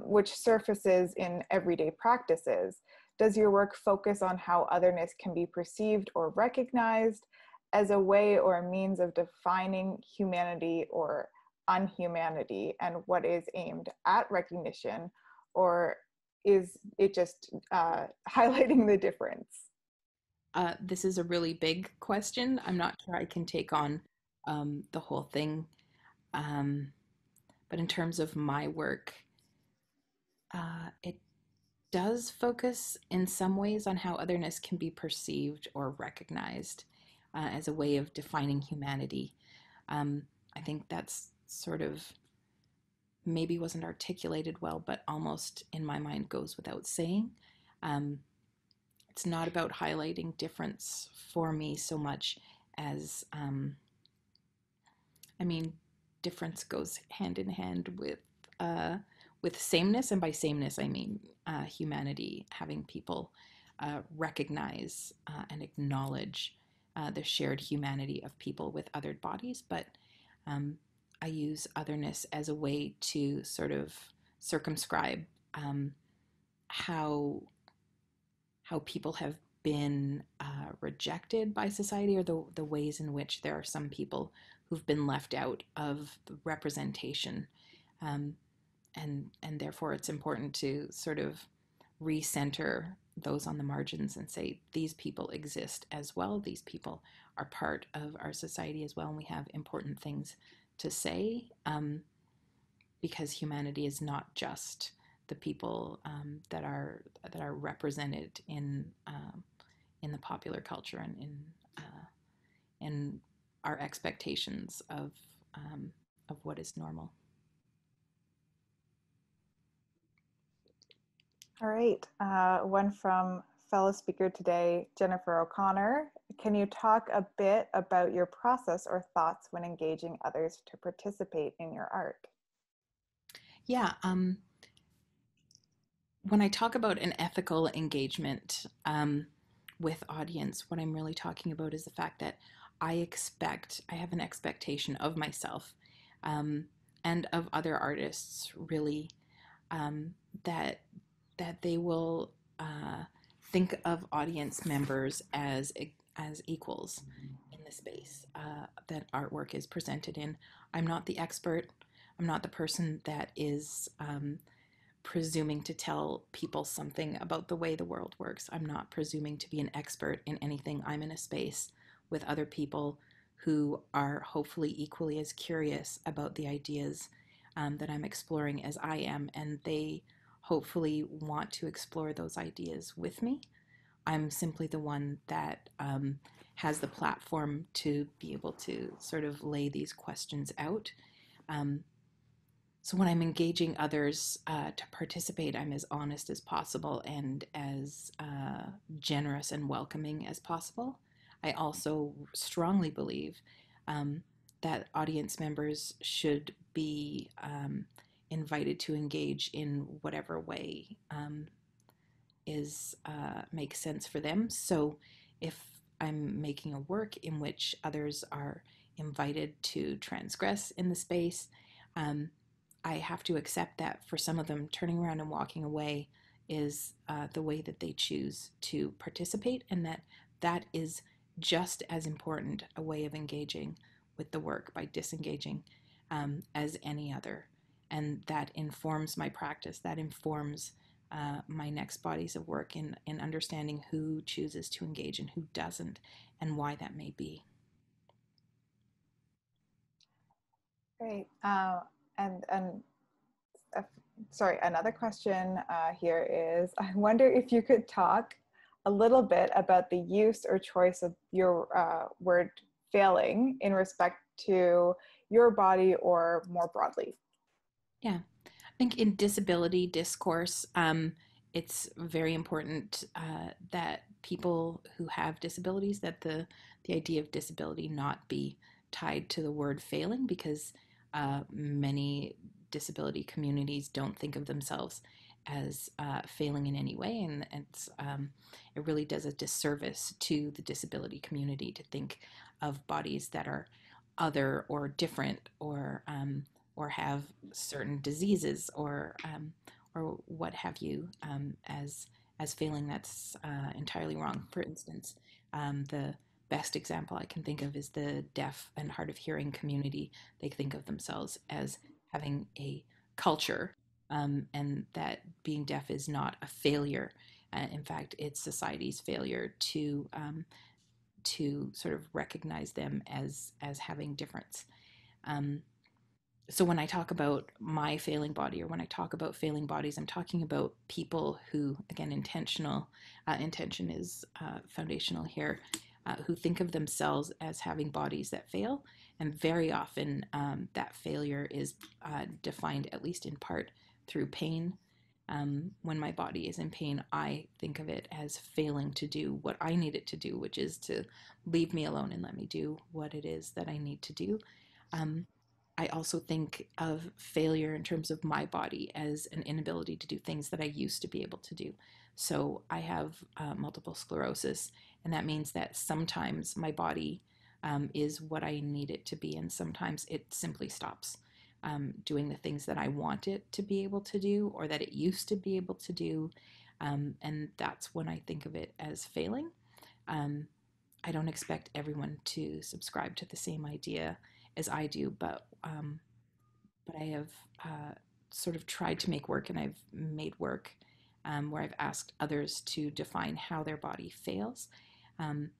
which surfaces in everyday practices. Does your work focus on how otherness can be perceived or recognized as a way or a means of defining humanity or unhumanity, and what is aimed at recognition, or is it just highlighting the difference? This is a really big question. I'm not sure I can take on the whole thing. But in terms of my work, it does focus in some ways on how otherness can be perceived or recognized as a way of defining humanity. I think that's sort of maybe wasn't articulated well, but almost in my mind goes without saying. It's not about highlighting difference for me so much as, difference goes hand in hand with sameness, and by sameness I mean humanity, having people recognize and acknowledge the shared humanity of people with othered bodies, but I use otherness as a way to sort of circumscribe how people have been rejected by society, or the ways in which there are some people who've been left out of the representation. And therefore it's important to sort of recenter those on the margins and say, these people exist as well. These people are part of our society as well, and we have important things to say, because humanity is not just the people that are represented in the popular culture and in our expectations of what is normal. All right, one from fellow speaker today, Jennifer O'Connor. Can you talk a bit about your process or thoughts when engaging others to participate in your art? Yeah, when I talk about an ethical engagement with audience, what I'm really talking about is the fact that I have an expectation of myself and of other artists, really, that they will think of audience members as equals in the space that artwork is presented in. I'm not the expert. I'm not the person that is presuming to tell people something about the way the world works. I'm not presuming to be an expert in anything. I'm in a space with other people who are hopefully equally as curious about the ideas that I'm exploring as I am, and they hopefully want to explore those ideas with me. I'm simply the one that has the platform to be able to sort of lay these questions out. So when I'm engaging others to participate, I'm as honest as possible and as generous and welcoming as possible. I also strongly believe that audience members should be invited to engage in whatever way makes sense for them. So if I'm making a work in which others are invited to transgress in the space, I have to accept that for some of them, turning around and walking away is the way that they choose to participate, and that is just as important a way of engaging with the work by disengaging as any other. And that informs my practice, that informs my next bodies of work in understanding who chooses to engage and who doesn't, and why that may be. Great. Sorry, another question here is, I wonder if you could talk a little bit about the use or choice of your word failing in respect to your body or more broadly. Yeah, I think in disability discourse, it's very important that people who have disabilities, that the idea of disability not be tied to the word failing, because many disability communities don't think of themselves as failing in any way, and it really does a disservice to the disability community to think of bodies that are other or different or have certain diseases or what have you as failing. That's entirely wrong. For instance, the best example I can think of is the deaf and hard of hearing community. They think of themselves as having a culture, and that being deaf is not a failure. In fact, it's society's failure to sort of recognize them as having difference. So when I talk about my failing body, or when I talk about failing bodies, I'm talking about people who, again, intention is foundational here, who think of themselves as having bodies that fail. And very often that failure is defined, at least in part, through pain. When my body is in pain, I think of it as failing to do what I need it to do, which is to leave me alone and let me do what it is that I need to do. I also think of failure in terms of my body as an inability to do things that I used to be able to do. So I have multiple sclerosis, and that means that sometimes my body is what I need it to be, and sometimes it simply stops doing the things that I want it to be able to do, or that it used to be able to do, and that's when I think of it as failing. I don't expect everyone to subscribe to the same idea as I do, but I have sort of tried to make work, and I've made work where I've asked others to define how their body fails, and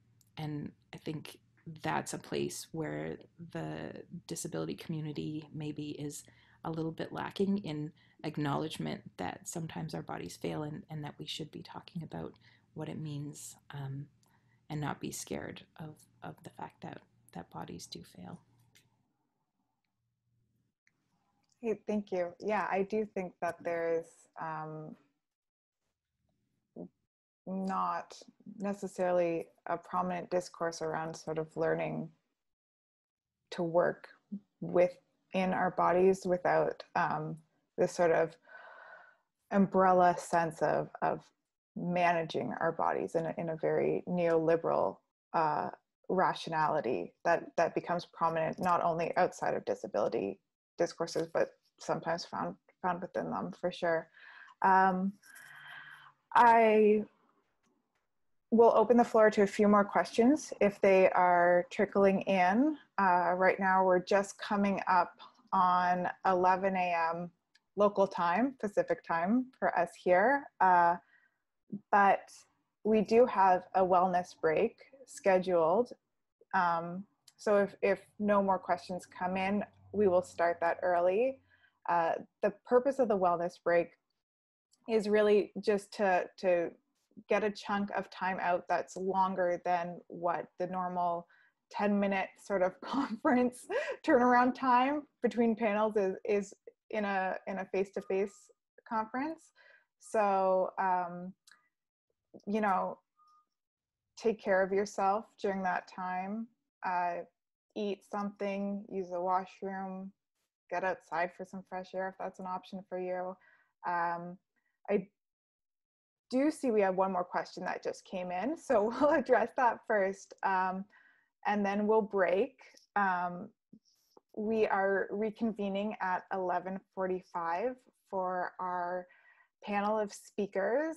I think that's a place where the disability community maybe is a little bit lacking in acknowledgement that sometimes our bodies fail, and that we should be talking about what it means, and not be scared of the fact that bodies do fail. Hey, thank you. Yeah, I do think that there's not necessarily a prominent discourse around sort of learning to work within our bodies without this sort of umbrella sense of managing our bodies in a very neoliberal rationality that becomes prominent not only outside of disability discourses, but sometimes found within them, for sure. I will open the floor to a few more questions if they are trickling in. Right now we're just coming up on 11 a.m. local time, Pacific time for us here. But we do have a wellness break scheduled. So if no more questions come in, we will start that early. The purpose of the wellness break is really just to get a chunk of time out that's longer than what the normal 10-minute sort of conference turnaround time between panels is in a face-to-face conference. So, you know, take care of yourself during that time. Eat something, use the washroom, get outside for some fresh air if that's an option for you. I do see we have one more question that just came in, so we'll address that first, and then we'll break. We are reconvening at 11:45 for our panel of speakers,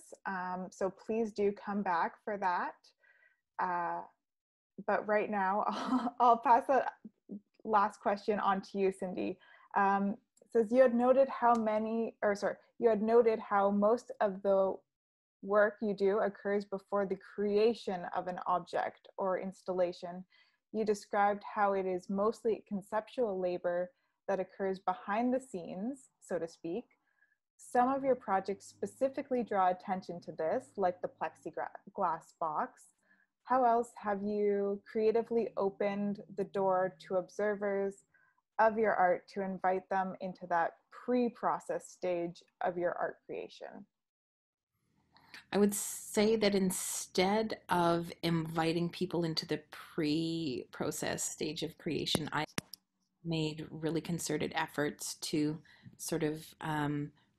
so please do come back for that. But right now, I'll pass the last question on to you, Cindy. It says you had noted how most of the work you do occurs before the creation of an object or installation. You described how it is mostly conceptual labor that occurs behind the scenes, so to speak. Some of your projects specifically draw attention to this, like the plexiglass box. How else have you creatively opened the door to observers of your art to invite them into that pre-process stage of your art creation? I would say that instead of inviting people into the pre-process stage of creation, I made really concerted efforts to sort of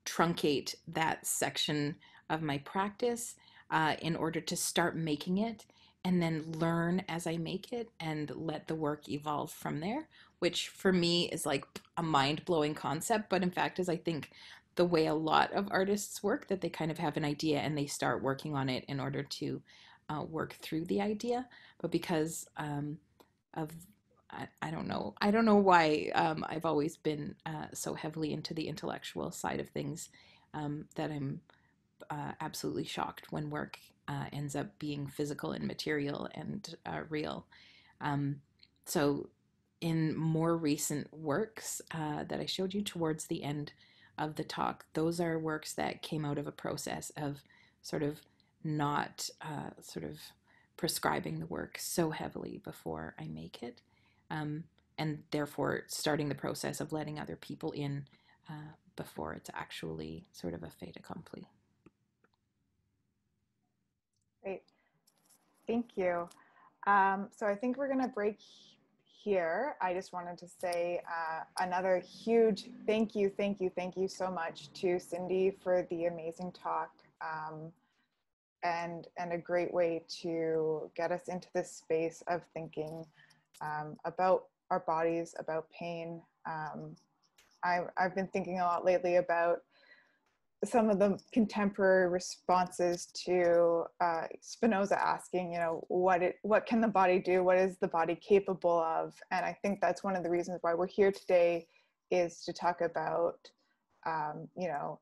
truncate that section of my practice in order to start making it and then learn as I make it and let the work evolve from there, which for me is like a mind-blowing concept. But in fact, is I think the way a lot of artists work, that they kind of have an idea and they start working on it in order to work through the idea. But because of I don't know why I've always been so heavily into the intellectual side of things that I'm absolutely shocked when work ends up being physical and material and real. So in more recent works that I showed you towards the end of the talk, those are works that came out of a process of sort of not sort of prescribing the work so heavily before I make it, and therefore starting the process of letting other people in before it's actually sort of a fait accompli. Great, thank you. So I think we're gonna break here. I just wanted to say another huge thank you so much to Cindy for the amazing talk, and a great way to get us into this space of thinking about our bodies, about pain. I've been thinking a lot lately about some of the contemporary responses to Spinoza asking, you know, what can the body do? What is the body capable of? And I think that's one of the reasons why we're here today, is to talk about, you know,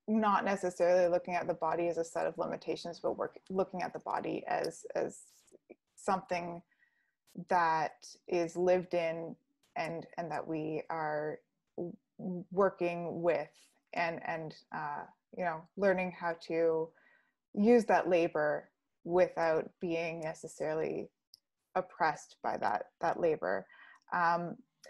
not necessarily looking at the body as a set of limitations, but looking at the body as something that is lived in and that we are working with, and you know, learning how to use that labor without being necessarily oppressed by that labor.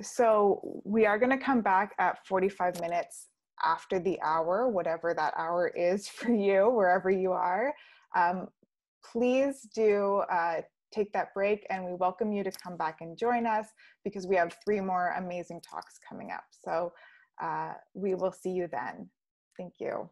So we are going to come back at 45 minutes after the hour, whatever that hour is for you, wherever you are. Please do take that break, and we welcome you to come back and join us, because we have 3 more amazing talks coming up. So we will see you then. Thank you.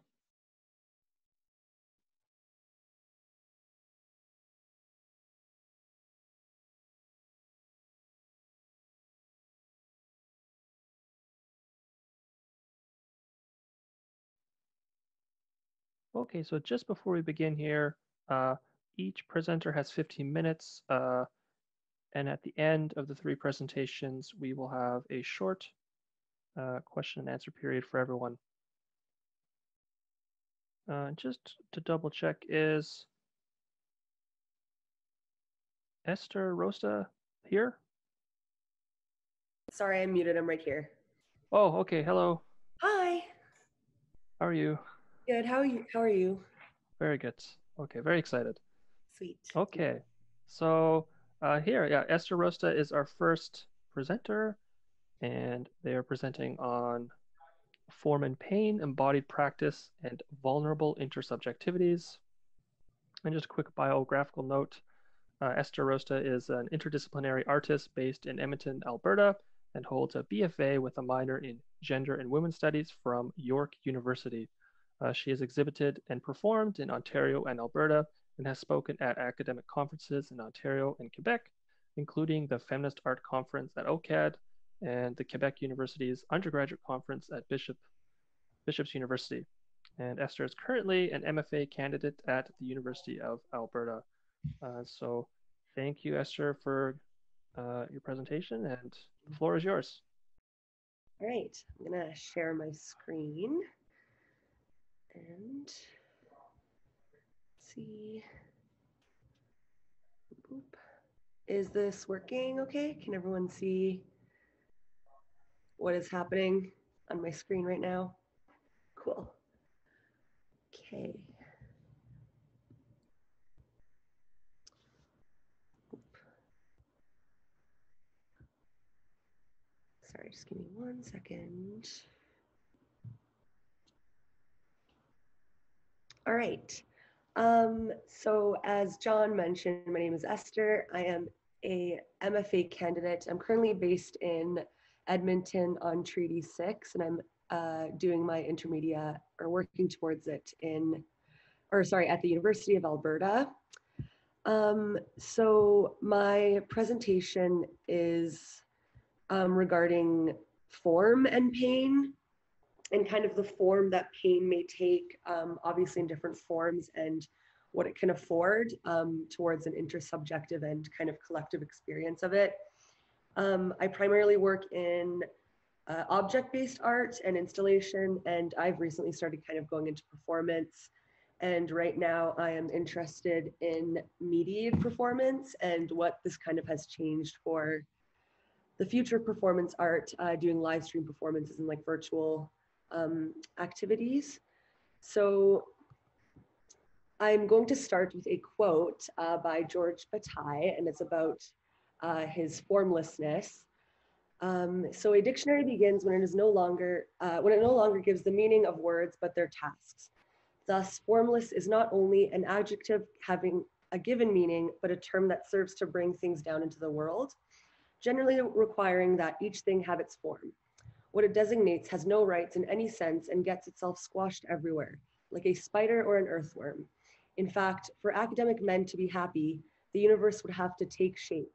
Okay, so just before we begin here, each presenter has 15 minutes, and at the end of the 3 presentations, we will have a short question and answer period for everyone. Just to double check, is Eszter, Rosta here? Sorry, I'm muted. I'm right here. Oh, okay. Hello. Hi. How are you? Good. How are you? Very good. Okay, very excited. Sweet. Okay, so here, yeah, Eszter Rosta is our first presenter, and they are presenting on form and pain, embodied practice, and vulnerable intersubjectivities. And just a quick biographical note. Eszter Rosta is an interdisciplinary artist based in Edmonton, Alberta, and holds a BFA with a minor in gender and women's studies from York University. She has exhibited and performed in Ontario and Alberta, and has spoken at academic conferences in Ontario and Quebec, including the Feminist Art Conference at OCAD and the Quebec University's undergraduate conference at Bishop's University. And Eszter is currently an MFA candidate at the University of Alberta. So thank you, Eszter, for your presentation, and the floor is yours. All right, I'm gonna share my screen and see. Boop. Is this working okay? Can everyone see what is happening on my screen right now? Cool. Okay. Sorry, just give me 1 second. All right. So as John mentioned, my name is Eszter. I am a MFA candidate. I'm currently based in Edmonton on Treaty 6, and I'm doing my intermediate, or working towards it at the University of Alberta. So my presentation is regarding form and pain, and kind of the form that pain may take, obviously in different forms, and what it can afford towards an intersubjective and kind of collective experience of it. I primarily work in object-based art and installation, and I've recently started kind of going into performance. And right now I am interested in mediated performance and what this kind of has changed for the future of performance art, doing live stream performances and like virtual activities. So I'm going to start with a quote by George Bataille, and it's about his formlessness. So a dictionary begins when it no longer gives the meaning of words, but their tasks. Thus, formless is not only an adjective having a given meaning, but a term that serves to bring things down into the world, generally requiring that each thing have its form. What it designates has no rights in any sense and gets itself squashed everywhere, like a spider or an earthworm. In fact, for academic men to be happy, the universe would have to take shape.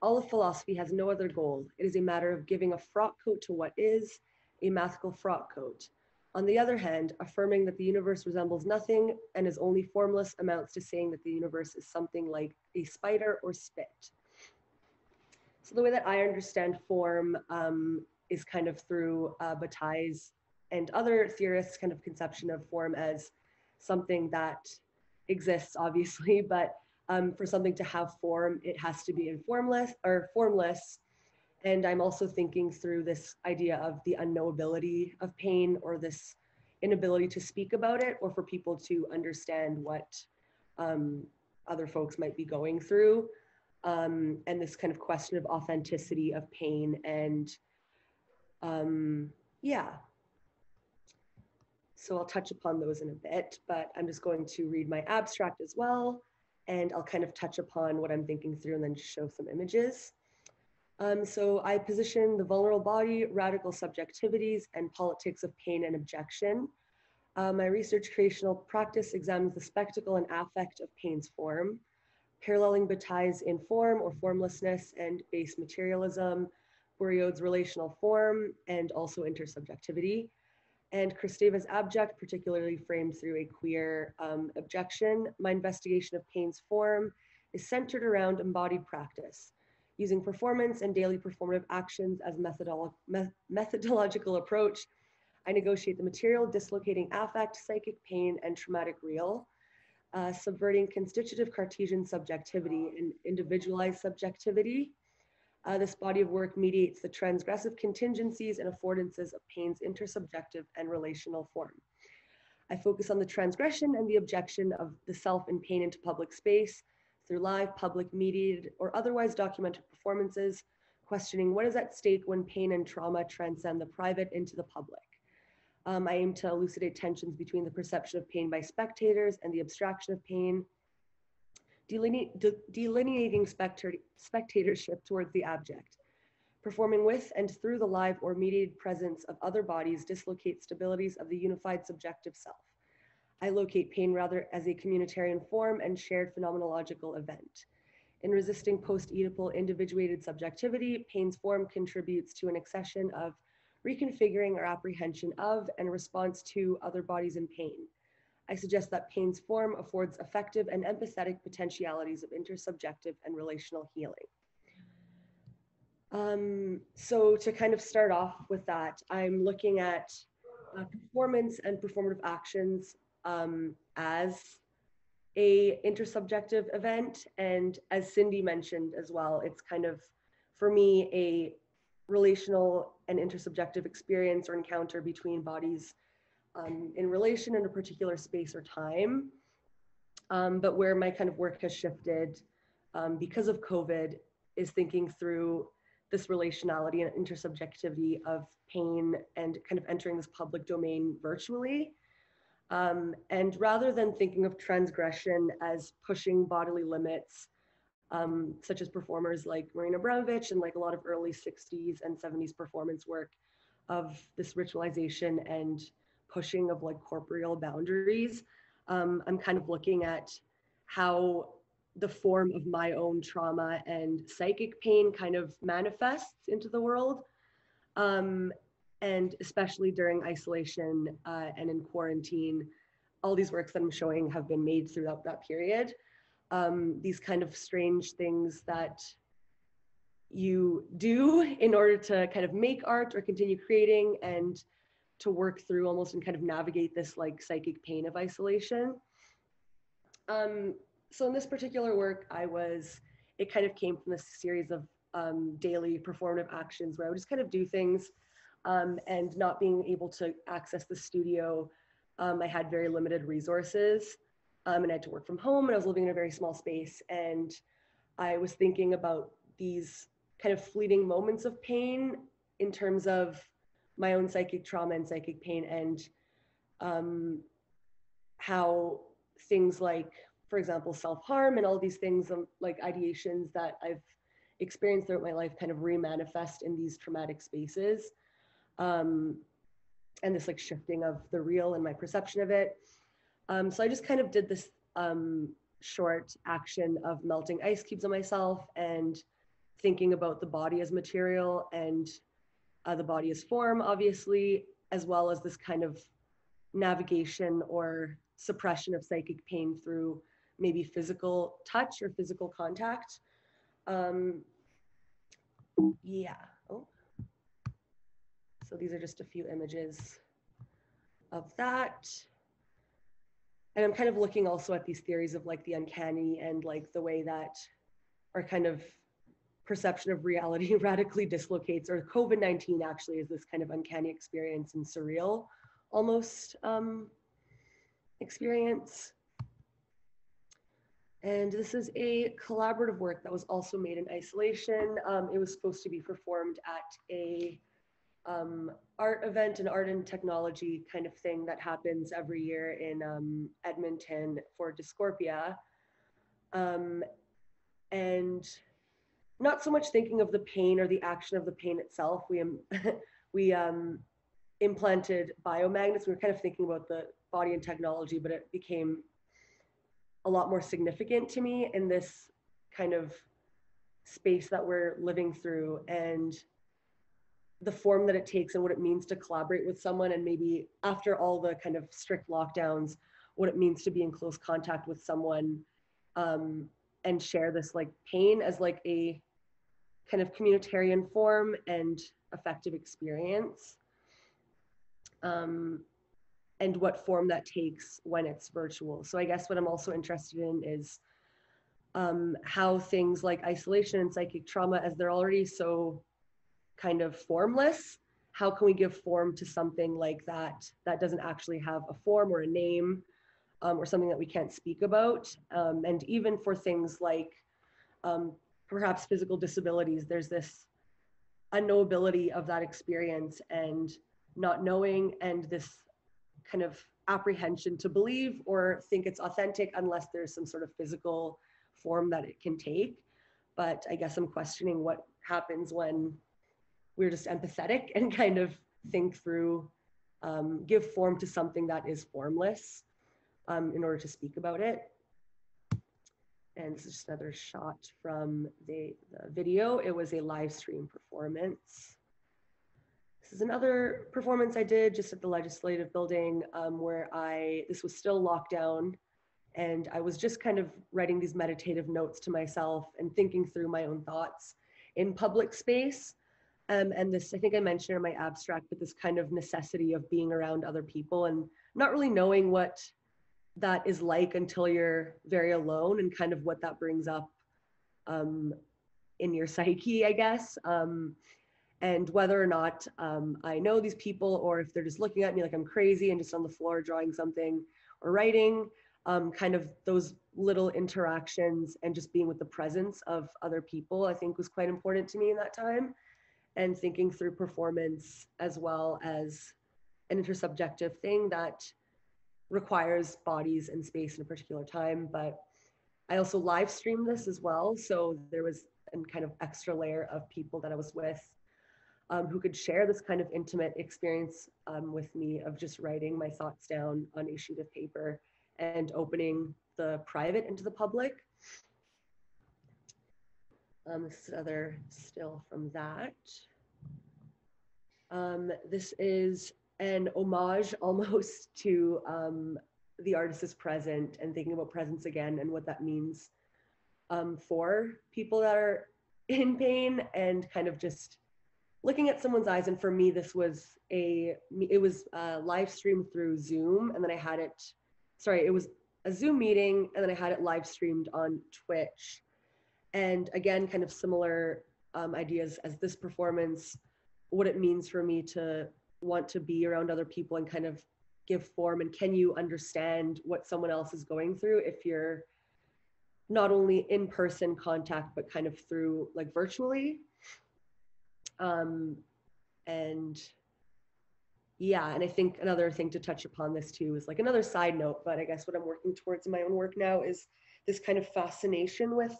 All of philosophy has no other goal. It is a matter of giving a frock coat to what is, a mathematical frock coat. On the other hand, affirming that the universe resembles nothing and is only formless amounts to saying that the universe is something like a spider or spit. So the way that I understand form is kind of through Bataille's and other theorists' kind of conception of form as something that exists, obviously, but for something to have form, it has to be formless. And I'm also thinking through this idea of the unknowability of pain, or this inability to speak about it, or for people to understand what other folks might be going through. And this kind of question of authenticity of pain. And yeah. So I'll touch upon those in a bit, but I'm just going to read my abstract as well. And I'll kind of touch upon what I'm thinking through and then just show some images. So I position the vulnerable body, radical subjectivities, and politics of pain and objection. My research creational practice examines the spectacle and affect of pain's form, paralleling Bataille's in form or formlessness and base materialism, Bourriaud's relational form, and also intersubjectivity. And Kristeva's abject, particularly framed through a queer objection. My investigation of pain's form is centered around embodied practice. Using performance and daily performative actions as methodological approach, I negotiate the material, dislocating affect, psychic pain, and traumatic real, subverting constitutive Cartesian subjectivity and individualized subjectivity. This body of work mediates the transgressive contingencies and affordances of pain's intersubjective and relational form. I focus on the transgression and the objection of the self and pain into public space through live, public, mediated, or otherwise documented performances, questioning what is at stake when pain and trauma transcend the private into the public. I aim to elucidate tensions between the perception of pain by spectators and the abstraction of pain, delineating spectatorship towards the abject. Performing with and through the live or mediated presence of other bodies dislocates stabilities of the unified subjective self. I locate pain rather as a communitarian form and shared phenomenological event. In resisting post-Oedipal individuated subjectivity, pain's form contributes to an accession of reconfiguring our apprehension of and response to other bodies in pain. I suggest that pain's form affords effective and empathetic potentialities of intersubjective and relational healing. So to kind of start off with that, I'm looking at performance and performative actions as a intersubjective event. And as Cindy mentioned as well, it's kind of, for me, a relational and intersubjective experience or encounter between bodies in relation in a particular space or time. But where my kind of work has shifted because of COVID is thinking through this relationality and intersubjectivity of pain and kind of entering this public domain virtually. And rather than thinking of transgression as pushing bodily limits, such as performers like Marina Abramovich and like a lot of early 60s and 70s performance work of this ritualization and pushing of like corporeal boundaries, I'm kind of looking at how the form of my own trauma and psychic pain kind of manifests into the world. And especially during isolation and in quarantine, all these works that I'm showing have been made throughout that period. These kind of strange things that you do in order to kind of make art or continue creating and to work through almost and kind of navigate this like psychic pain of isolation. So in this particular work, it kind of came from this series of daily performative actions where I would just kind of do things and not being able to access the studio. I had very limited resources and I had to work from home and I was living in a very small space. And I was thinking about these kind of fleeting moments of pain in terms of my own psychic trauma and psychic pain and how things like, for example, self-harm and all these things like ideations that I've experienced throughout my life kind of remanifest in these traumatic spaces. And this like shifting of the real and my perception of it. So I just kind of did this short action of melting ice cubes on myself and thinking about the body as material and the body as form, obviously, as well as this kind of navigation or suppression of psychic pain through maybe physical touch or physical contact. Yeah. Oh. So these are just a few images of that. And I'm kind of looking also at these theories of like the uncanny and like the way that our kind of perception of reality radically dislocates, or COVID-19 actually is this kind of uncanny experience and surreal almost experience. And this is a collaborative work that was also made in isolation. It was supposed to be performed at a art event, an art and technology kind of thing that happens every year in Edmonton for Discorpia. And not so much thinking of the pain or the action of the pain itself. We implanted biomagnets. We were kind of thinking about the body and technology, but it became a lot more significant to me in this kind of space that we're living through and the form that it takes and what it means to collaborate with someone, and maybe after all the kind of strict lockdowns, what it means to be in close contact with someone and share this like pain as like a kind of communitarian form and affective experience, and what form that takes when it's virtual. So I guess what I'm also interested in is how things like isolation and psychic trauma, as they're already so kind of formless, how can we give form to something like that that doesn't actually have a form or a name, or something that we can't speak about? And even for things like perhaps physical disabilities, there's this unknowability of that experience and not knowing, and this kind of apprehension to believe or think it's authentic unless there's some sort of physical form that it can take. But I guess I'm questioning what happens when we're just empathetic and kind of think through, give form to something that is formless, in order to speak about it. And this is just another shot from the video. It was a live stream performance. This is another performance I did just at the Legislative Building, where this was still lockdown, and I was just kind of writing these meditative notes to myself and thinking through my own thoughts in public space. And this, I think I mentioned in my abstract, but this kind of necessity of being around other people and not really knowing what that is like until you're very alone, and kind of what that brings up in your psyche, I guess. And whether or not I know these people, or if they're just looking at me like I'm crazy and just on the floor drawing something or writing, kind of those little interactions and just being with the presence of other people, I think was quite important to me in that time. And thinking through performance as well as an intersubjective thing that requires bodies and space in a particular time. But I also live streamed this as well. So there was a kind of extra layer of people that I was with, who could share this kind of intimate experience with me of just writing my thoughts down on a sheet of paper and opening the private into the public. This is another still from that. This is an homage almost to The Artist is Present, and thinking about presence again and what that means for people that are in pain, and kind of just looking at someone's eyes. And for me, this was it was live streamed through Zoom, and then I had it, it was a Zoom meeting, and then I had it live streamed on Twitch. And again, kind of similar ideas as this performance, what it means for me to want to be around other people and kind of give form. And can you understand what someone else is going through if you're not only in person contact, but kind of through like virtually? And yeah, and I think another thing to touch upon this too is like another side note, but I guess what I'm working towards in my own work now is this kind of fascination with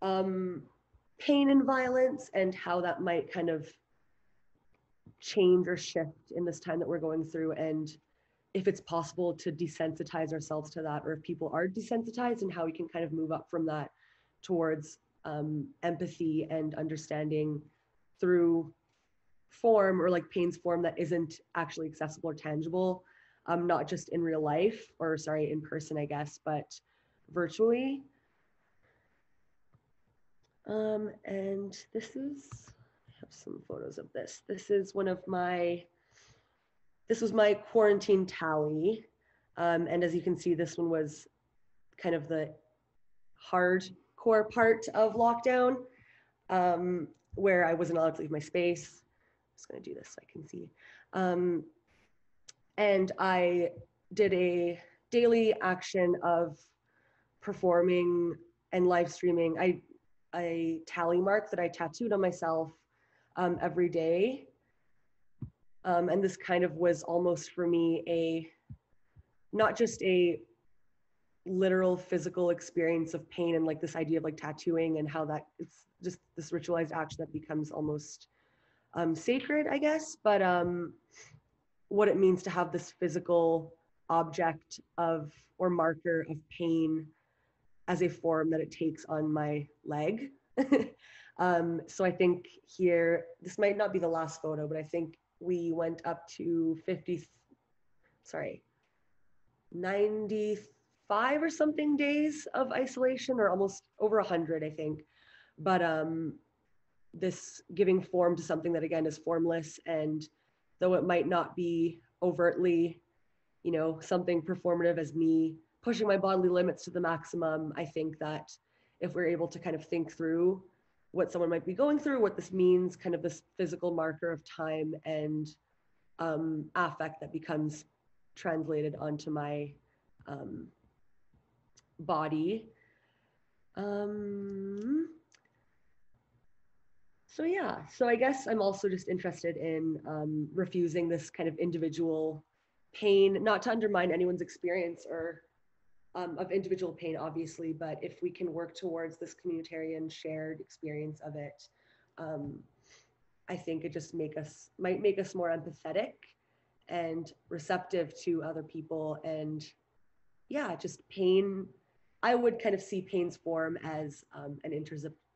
pain and violence, and how that might kind of change or shift in this time that we're going through, and if it's possible to desensitize ourselves to that, or if people are desensitized, and how we can kind of move up from that towards empathy and understanding through form, or like pain's form that isn't actually accessible or tangible, not just in real life, or in person, I guess, but virtually. And this is, I have some photos of this. This is this was my quarantine tally. And as you can see, this one was kind of the hardcore part of lockdown, where I wasn't allowed to leave my space. I'm just gonna do this so I can see. And I did a daily action of performing and live streaming. I tally mark that I tattooed on myself every day. And this kind of was almost for me not just a literal physical experience of pain, and like this idea of like tattooing and how that it's just this ritualized action that becomes almost sacred, I guess, but what it means to have this physical object of, or marker of pain as a form that it takes on my leg. So I think here, this might not be the last photo, but I think we went up to 95 or something days of isolation, or almost over 100, I think. But this giving form to something that again is formless, and though it might not be overtly, you know, something performative as me pushing my bodily limits to the maximum, I think that if we're able to kind of think through what someone might be going through, what this means, kind of this physical marker of time and affect that becomes translated onto my body. So yeah, so I guess I'm also just interested in refusing this kind of individual pain, not to undermine anyone's experience or of individual pain, obviously, but if we can work towards this communitarian shared experience of it, I think it just might make us more empathetic and receptive to other people. And yeah, just pain, I would kind of see pain's form as an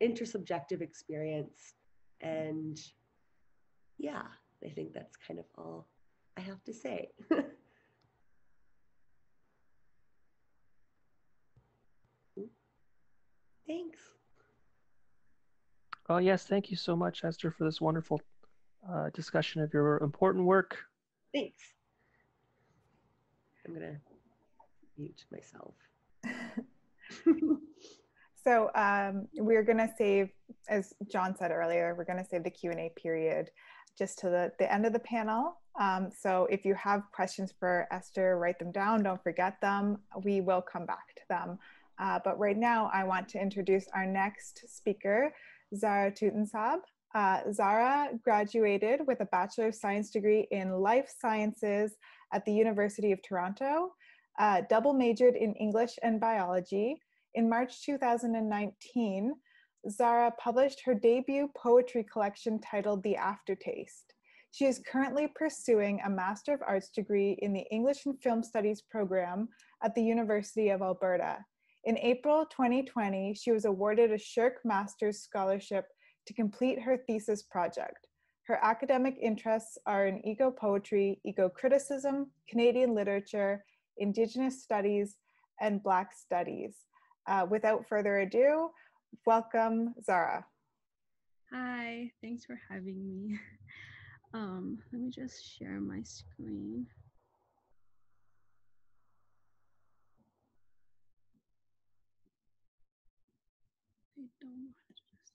intersubjective experience. And yeah, I think that's kind of all I have to say. Thanks. Oh, yes, thank you so much, Eszter, for this wonderful discussion of your important work. Thanks. I'm gonna mute myself. So we're going to save, as John said earlier, we're going to save the Q&A period just to the end of the panel. So if you have questions for Eszter, write them down. Don't forget them. We will come back to them. But right now, I want to introduce our next speaker, Zahra Tootonsab. Zahra graduated with a Bachelor of Science degree in Life Sciences at the University of Toronto, double majored in English and biology. In March 2019, Zahra published her debut poetry collection titled The Aftertaste. She is currently pursuing a Master of Arts degree in the English and Film Studies program at the University of Alberta. In April 2020, she was awarded a Shirk Master's Scholarship to complete her thesis project. Her academic interests are in eco-poetry, eco-criticism, Canadian literature, Indigenous studies, and Black studies. Without further ado, welcome, Zahra. Hi, thanks for having me. Let me just share my screen. I don't know how to just...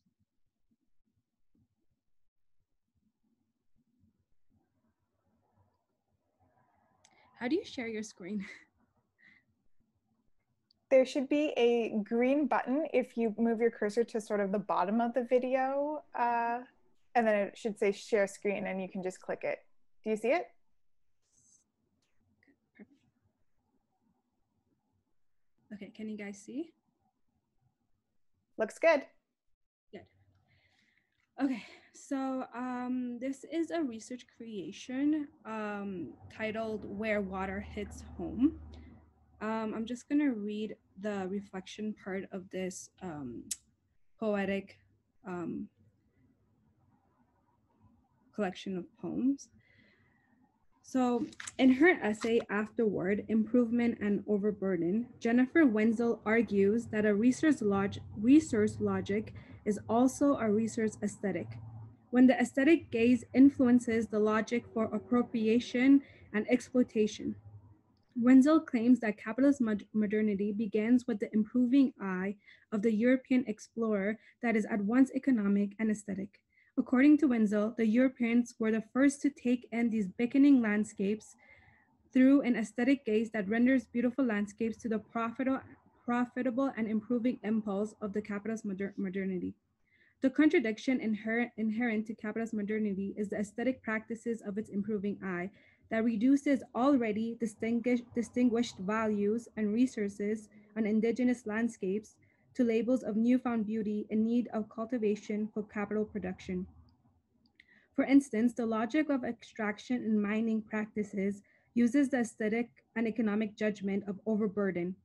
How do you share your screen? There should be a green button if you move your cursor to sort of the bottom of the video, and then it should say share screen and you can just click it. Do you see it? Perfect. Okay, can you guys see? Looks good. Good. Okay, so this is a research creation titled Where Water Hits Home. I'm just gonna read the reflection part of this poetic collection of poems. So in her essay, Afterward, Improvement and Overburden, Jennifer Wenzel argues that a resource logic is also a resource aesthetic. When the aesthetic gaze influences the logic for appropriation and exploitation. Wenzel claims that capitalist modernity begins with the improving eye of the European explorer that is at once economic and aesthetic. According to Wenzel, the Europeans were the first to take in these beckoning landscapes through an aesthetic gaze that renders beautiful landscapes to the profitable and improving impulse of the capitalist modernity. The contradiction inherent to capitalist modernity is the aesthetic practices of its improving eye that reduces already distinguished values and resources on indigenous landscapes to labels of newfound beauty in need of cultivation for capital production. For instance, the logic of extraction and mining practices uses the aesthetic and economic judgment of overburden.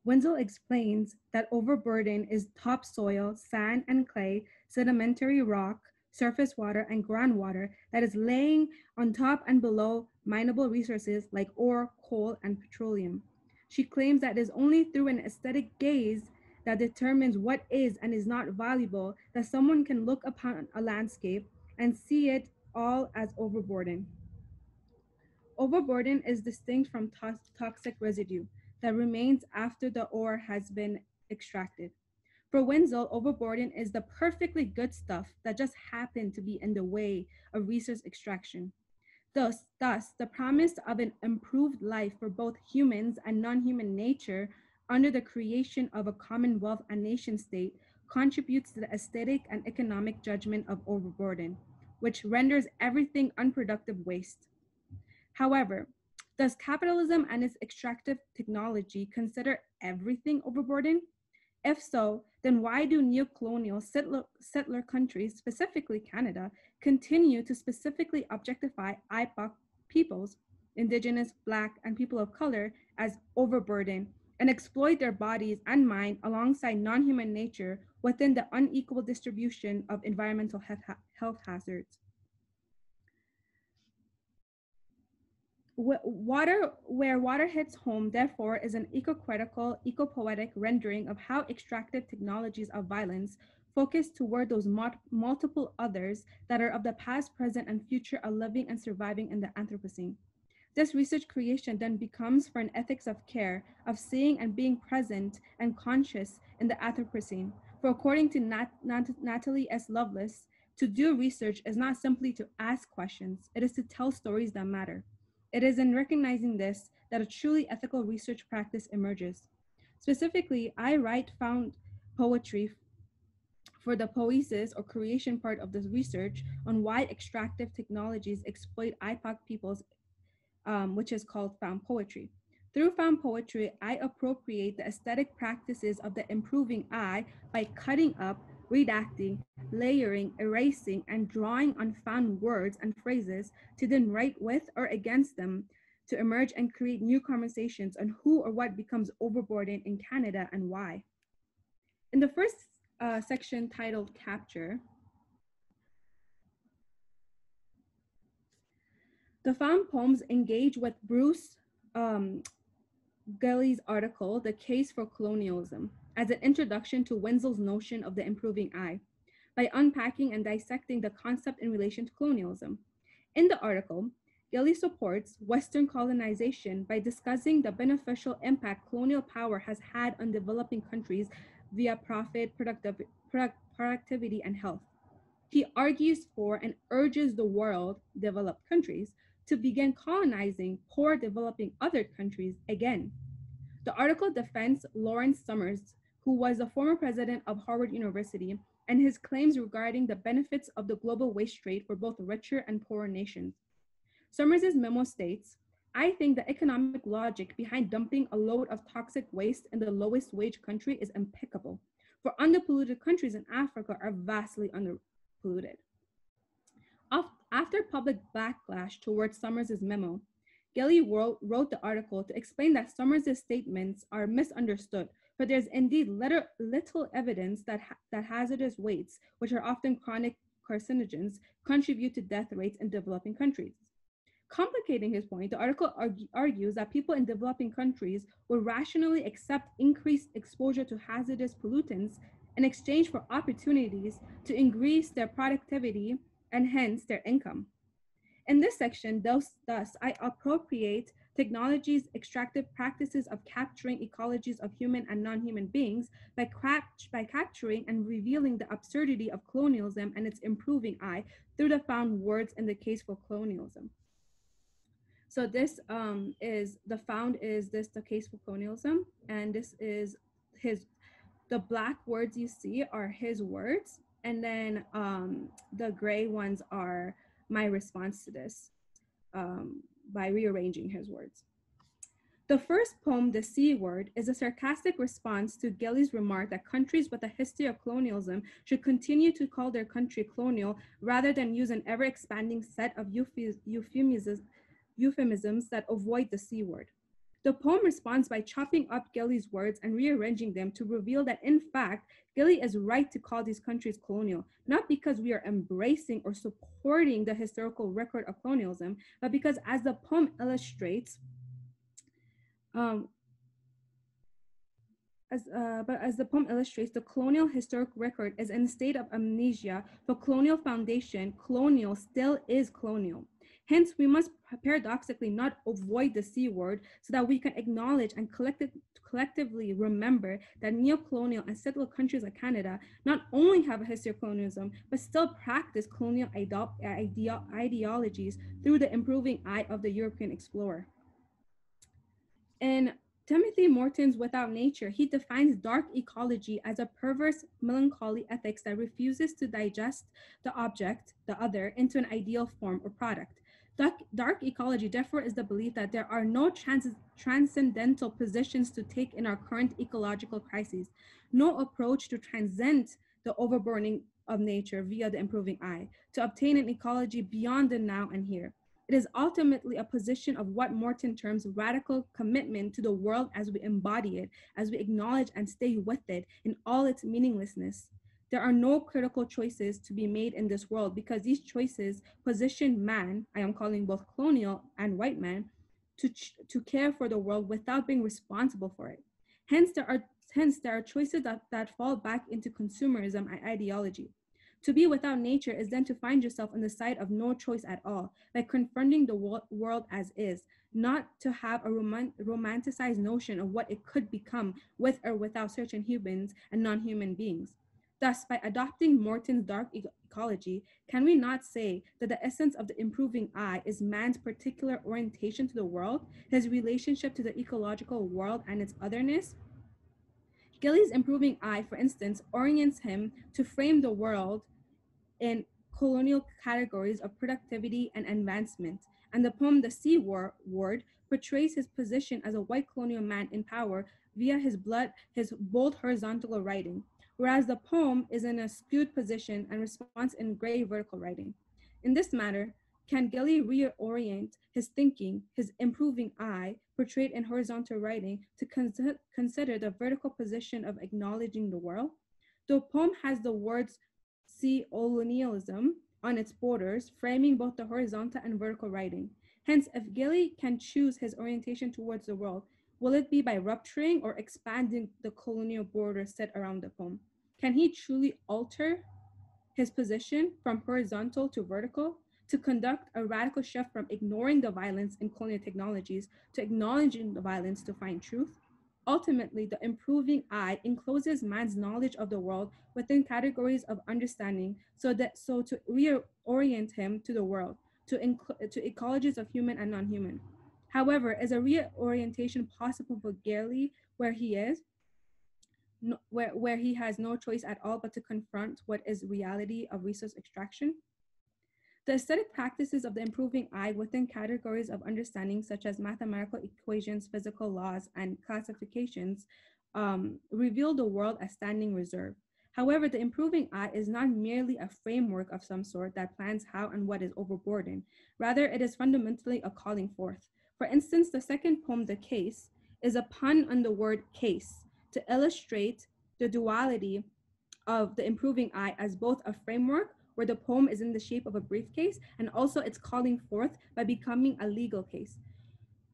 Wenzel explains that overburden is topsoil, sand and clay, sedimentary rock, surface water, and groundwater that is laying on top and below mineable resources like ore, coal, and petroleum. She claims that it is only through an aesthetic gaze that determines what is and is not valuable, that someone can look upon a landscape and see it all as overburden. Overburden is distinct from toxic residue that remains after the ore has been extracted. For Wenzel, overburden is the perfectly good stuff that just happened to be in the way of resource extraction. Thus, the promise of an improved life for both humans and non-human nature under the creation of a commonwealth and nation state contributes to the aesthetic and economic judgment of overburden, which renders everything unproductive waste. However, does capitalism and its extractive technology consider everything overburden? If so, then why do neo-colonial settler countries, specifically Canada, continue to specifically objectify IPOC peoples, Indigenous, Black, and people of color, as overburden and exploit their bodies and mind alongside non-human nature within the unequal distribution of environmental health hazards? Where water hits home, therefore, is an eco-critical, eco-poetic rendering of how extractive technologies of violence focus toward those multiple others that are of the past, present, and future are living and surviving in the Anthropocene. This research creation then becomes for an ethics of care, of seeing and being present and conscious in the Anthropocene. For according to Natalie S. Lovelace, to do research is not simply to ask questions, it is to tell stories that matter. It is in recognizing this that a truly ethical research practice emerges. Specifically, I found poetry for the poiesis or creation part of this research on why extractive technologies exploit IPOC peoples, which is called found poetry. Through found poetry, I appropriate the aesthetic practices of the improving I by cutting up, redacting, layering, erasing, and drawing on found words and phrases to then write with or against them to emerge and create new conversations on who or what becomes overburdened in Canada and why. In the first section titled Capture, the found poems engage with Bruce Gelley's article, The Case for Colonialism, as an introduction to Wenzel's notion of the improving I, by unpacking and dissecting the concept in relation to colonialism. In the article, Gelley supports Western colonization by discussing the beneficial impact colonial power has had on developing countries via profit, productivity, and health. He argues for and urges the world, developed countries, to begin colonizing poor developing other countries again. The article defends Lawrence Summers, who was the former president of Harvard University, and his claims regarding the benefits of the global waste trade for both richer and poorer nations. Summers' memo states, I think the economic logic behind dumping a load of toxic waste in the lowest wage country is impeccable, for underpolluted countries in Africa are vastly underpolluted. After public backlash towards Summers' memo, Gelley wrote the article to explain that Summers' statements are misunderstood, for there's indeed little evidence that hazardous wastes, which are often chronic carcinogens, contribute to death rates in developing countries. Complicating his point, the article argues that people in developing countries would rationally accept increased exposure to hazardous pollutants in exchange for opportunities to increase their productivity and hence their income. In this section, thus I appropriate technology's extractive practices of capturing ecologies of human and non-human beings by capturing and revealing the absurdity of colonialism and its improving I through the found words in the case for colonialism. So this the case for colonialism, and this is the black words you see are his words, and then the gray ones are my response to this by rearranging his words. The first poem, The C Word, is a sarcastic response to Gelley's remark that countries with a history of colonialism should continue to call their country colonial rather than use an ever-expanding set of euphemisms that avoid the C word. The poem responds by chopping up Gelley's words and rearranging them to reveal that, in fact, Gelley is right to call these countries colonial, not because we are embracing or supporting the historical record of colonialism, but because, as the poem illustrates, But as the poem illustrates, the colonial historic record is in a state of amnesia. For colonial foundation, colonial still is colonial. Hence, we must paradoxically not avoid the C word so that we can acknowledge and collectively remember that neo-colonial and settled countries like Canada not only have a history of colonialism, but still practice colonial ideologies through the improving eye of the European explorer. In Timothy Morton's Without Nature, he defines dark ecology as a perverse, melancholy ethics that refuses to digest the object, the other, into an ideal form or product. Dark ecology, therefore, is the belief that there are no transcendental positions to take in our current ecological crises, no approach to transcend the overburdening of nature via the improving eye, to obtain an ecology beyond the now and here. It is ultimately a position of what Morton terms radical commitment to the world as we embody it, as we acknowledge and stay with it in all its meaninglessness. There are no critical choices to be made in this world because these choices position man, I am calling both colonial and white man, to care for the world without being responsible for it. Hence, there are choices that fall back into consumerism and ideology. To be without nature is then to find yourself on the side of no choice at all, by confronting the world as is, not to have a romanticized notion of what it could become with or without certain humans and non-human beings. Thus, by adopting Morton's dark ecology, can we not say that the essence of the improving eye is man's particular orientation to the world, his relationship to the ecological world and its otherness? Gillies' improving eye, for instance, orients him to frame the world in colonial categories of productivity and advancement, and the poem The C Word portrays his position as a white colonial man in power via his bold horizontal writing, whereas the poem is in a skewed position and response in gray vertical writing. In this matter, can Gilly reorient his thinking, his improving eye, portrayed in horizontal writing, to consider the vertical position of acknowledging the world? The poem has the words colonialism on its borders, framing both the horizontal and vertical writing. Hence, if Gilly can choose his orientation towards the world, will it be by rupturing or expanding the colonial border set around the poem? Can he truly alter his position from horizontal to vertical, to conduct a radical shift from ignoring the violence in colonial technologies to acknowledging the violence to find truth? Ultimately, the improving eye encloses man's knowledge of the world within categories of understanding so to reorient him to the world, to ecologies of human and non-human. However, is a reorientation possible for Gilly where he is, where he has no choice at all but to confront what is reality of resource extraction? The aesthetic practices of the improving eye within categories of understanding such as mathematical equations, physical laws, and classifications reveal the world as standing reserve. However, the improving eye is not merely a framework of some sort that plans how and what is overboarding. Rather, it is fundamentally a calling forth. For instance, the second poem, The Case, is a pun on the word case to illustrate the duality of the improving eye as both a framework where the poem is in the shape of a briefcase, and also it's calling forth by becoming a legal case.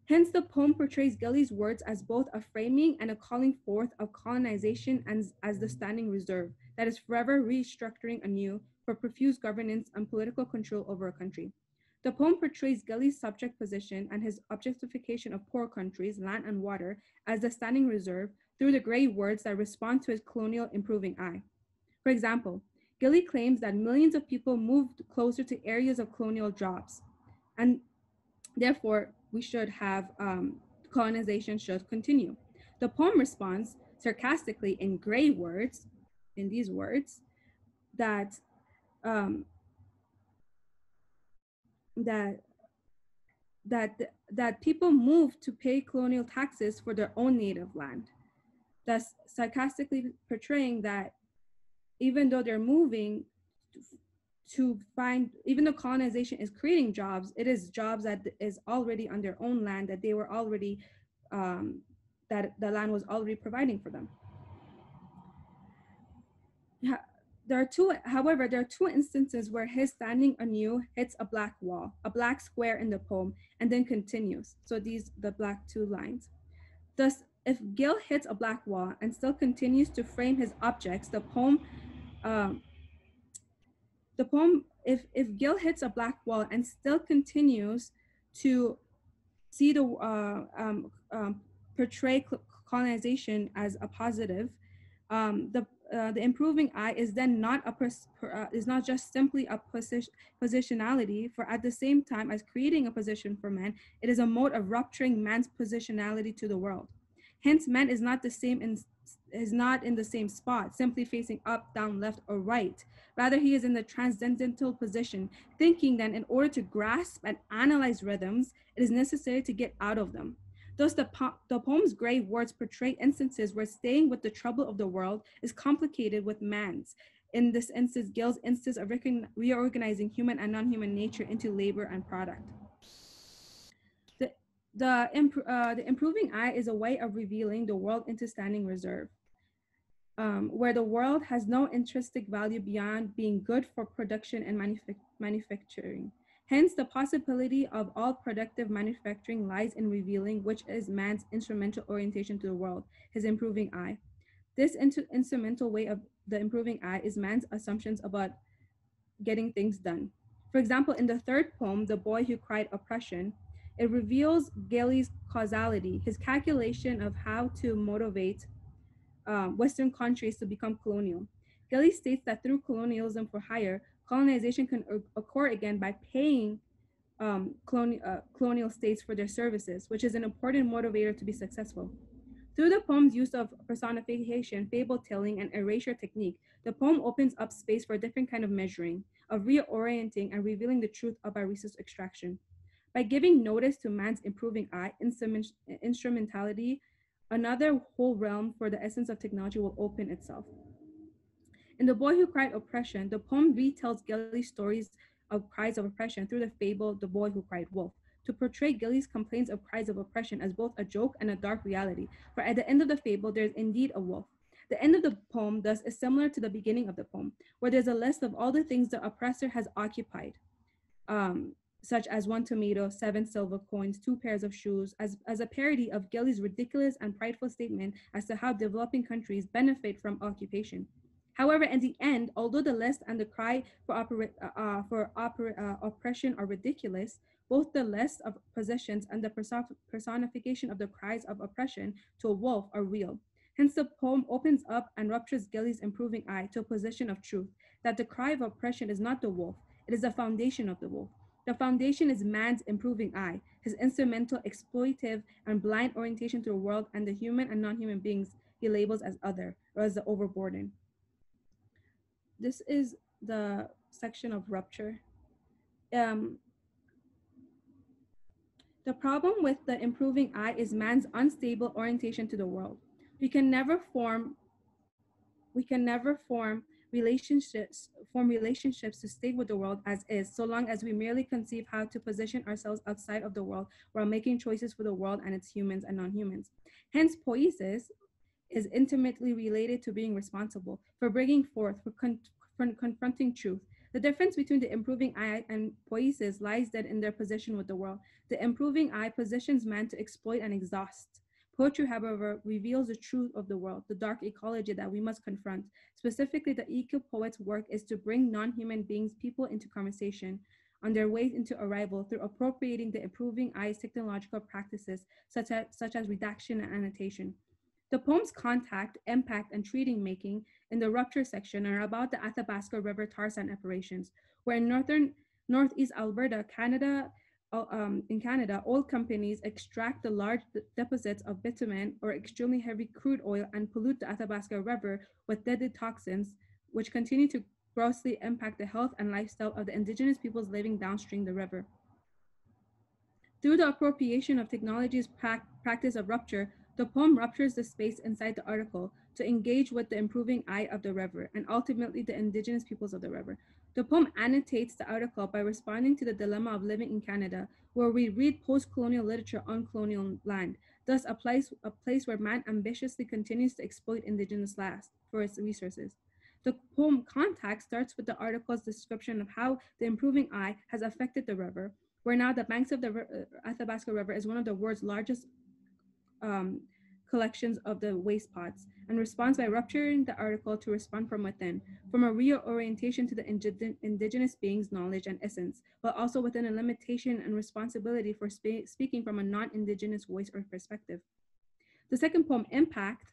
Hence, the poem portrays Gilly's words as both a framing and a calling forth of colonization as the standing reserve that is forever restructuring anew for profuse governance and political control over a country. The poem portrays Gilly's subject position and his objectification of poor countries, land and water, as the standing reserve through the gray words that respond to his colonial improving eye. For example, Gilly claims that millions of people moved closer to areas of colonial jobs, and therefore we should have colonization should continue. The poem responds sarcastically in gray words, in these words, that that people move to pay colonial taxes for their own native land, thus sarcastically portraying that even though they're moving to find, even though colonization is creating jobs, it is jobs that is already on their own land that they were already, that the land was already providing for them. However, there are two instances where his standing anew hits a black wall, a black square in the poem, and then continues. So the black two lines. Thus, If Gil hits a black wall and still continues to frame his objects, if Gil hits a black wall and still continues to see portray colonization as a positive, the improving I is then not is not just simply a positionality, for at the same time as creating a position for man, it is a mode of rupturing man's positionality to the world. Hence, man is not in the same spot, simply facing up, down, left, or right. Rather, he is in the transcendental position, thinking that in order to grasp and analyze rhythms, it is necessary to get out of them. Thus, the poem's grey words portray instances where staying with the trouble of the world is complicated with man's. In this instance, Gil's instance of reorganizing human and non-human nature into labor and product. The improving I is a way of revealing the world into standing reserve, where the world has no intrinsic value beyond being good for production and manufacturing. Hence, the possibility of all productive manufacturing lies in revealing which is man's instrumental orientation to the world, his improving I. This instrumental way of the improving I is man's assumptions about getting things done. For example, in the third poem, The Boy Who Cried Oppression, it reveals Gilly's causality, his calculation of how to motivate Western countries to become colonial. Gilly states that through colonialism for hire, colonization can occur again by paying colonial states for their services, which is an important motivator to be successful. Through the poem's use of personification, fable-telling, and erasure technique, the poem opens up space for a different kind of measuring, of reorienting and revealing the truth of our resource extraction. By giving notice to man's improving I, instrumentality, another whole realm for the essence of technology will open itself. In The Boy Who Cried Oppression, the poem retells Gilly's stories of cries of oppression through the fable The Boy Who Cried Wolf, to portray Gilly's complaints of cries of oppression as both a joke and a dark reality, for at the end of the fable, there is indeed a wolf. The end of the poem, thus, is similar to the beginning of the poem, where there's a list of all the things the oppressor has occupied, such as 1 tomato, 7 silver coins, 2 pairs of shoes, as a parody of Gilly's ridiculous and prideful statement as to how developing countries benefit from occupation. However, in the end, although the list and the cry for oppression are ridiculous, both the list of possessions and the personification of the cries of oppression to a wolf are real. Hence, the poem opens up and ruptures Gilly's improving I to a position of truth, that the cry of oppression is not the wolf, it is the foundation of the wolf. The foundation is man's improving I, his instrumental, exploitive, and blind orientation to the world and the human and non-human beings he labels as other, or as the overburden. This is the section of rupture. The problem with the improving I is man's unstable orientation to the world. We can never form relationships to stay with the world as is, so long as we merely conceive how to position ourselves outside of the world while making choices for the world and its humans and non-humans. Hence, poiesis is intimately related to being responsible, for bringing forth, for confronting truth. The difference between the improving I and poiesis lies then in their position with the world. The improving I positions man to exploit and exhaust. Poetry, however, reveals the truth of the world, the dark ecology that we must confront. Specifically, the eco-poet's work is to bring non-human beings, people, into conversation on their way into arrival through appropriating the improving I's technological practices, such as redaction and annotation. The poem's contact, impact, and treating making in the rupture section are about the Athabasca River tar sand operations, where in northeast Alberta, in Canada, oil companies extract the large deposits of bitumen or extremely heavy crude oil and pollute the Athabasca River with deadly toxins, which continue to grossly impact the health and lifestyle of the indigenous peoples living downstream the river. Through the appropriation of technology's practice of rupture, the poem ruptures the space inside the article to engage with the improving I of the river and ultimately the indigenous peoples of the river. The poem annotates the article by responding to the dilemma of living in Canada, where we read post-colonial literature on colonial land, thus a place where man ambitiously continues to exploit indigenous land for its resources. The poem Contact starts with the article's description of how the improving I has affected the river, where now the banks of the Athabasca River is one of the world's largest collections of the waste pots, and responds by rupturing the article to respond from within, from a reorientation to the indigenous being's knowledge and essence, but also within a limitation and responsibility for speaking from a non-indigenous voice or perspective. The second poem, Impact,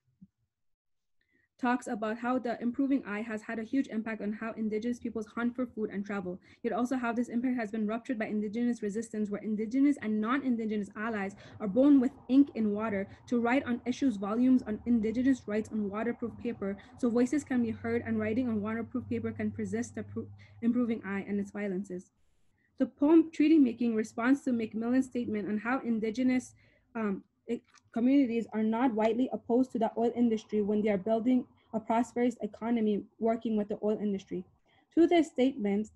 talks about how the improving eye has had a huge impact on how indigenous peoples hunt for food and travel, yet also how this impact has been ruptured by indigenous resistance, where indigenous and non-indigenous allies are born with ink in water to write on issues volumes on indigenous rights on waterproof paper, so voices can be heard, and writing on waterproof paper can persist the improving eye and its violences. The poem Treaty Making responds to Macmillan's statement on how indigenous communities are not widely opposed to the oil industry when they are building a prosperous economy working with the oil industry. Through their statements,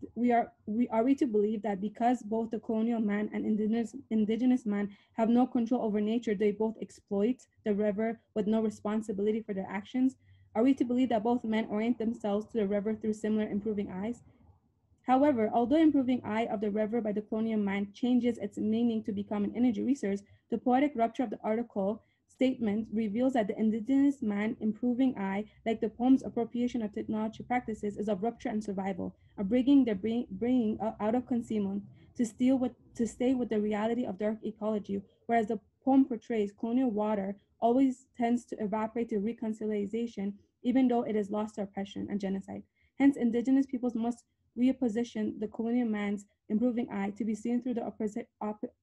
are we to believe that because both the colonial man and indigenous man have no control over nature, they both exploit the river with no responsibility for their actions? Are we to believe that both men orient themselves to the river through similar improving eyes? However, although improving eye of the river by the colonial man changes its meaning to become an energy resource, the poetic rupture of the article statement reveals that the indigenous man improving eye, like the poem's appropriation of technology practices, is of rupture and survival, of bringing out of concealment to stay with the reality of dark ecology, whereas the poem portrays colonial water always tends to evaporate to reconciliation, even though it is lost to oppression and genocide. Hence, indigenous peoples must reposition the colonial man's improving eye to be seen through the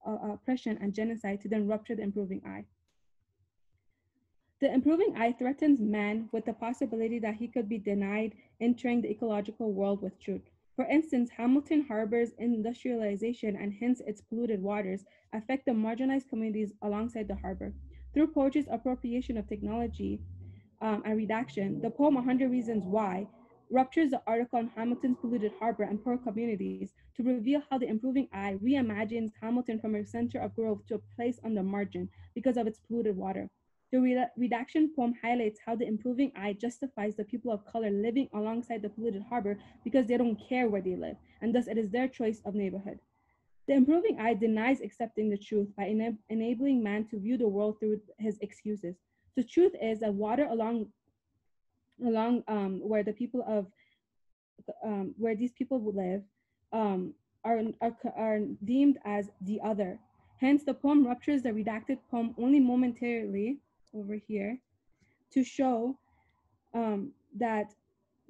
oppression and genocide to then rupture the improving eye. The improving eye threatens man with the possibility that he could be denied entering the ecological world with truth. For instance, Hamilton Harbor's industrialization and hence its polluted waters affect the marginalized communities alongside the harbor. Through poetry's appropriation of technology and redaction, the poem 100 Reasons Why ruptures the article on Hamilton's polluted harbor and poor communities to reveal how the improving eye reimagines Hamilton from a center of growth to a place on the margin because of its polluted water. The redaction poem highlights how the improving eye justifies the people of color living alongside the polluted harbor because they don't care where they live, and thus it is their choice of neighborhood. The improving eye denies accepting the truth by enabling man to view the world through his excuses. The truth is that water along where the people of where these people live are deemed as the other. Hence, the poem ruptures the redacted poem only momentarily over here to show that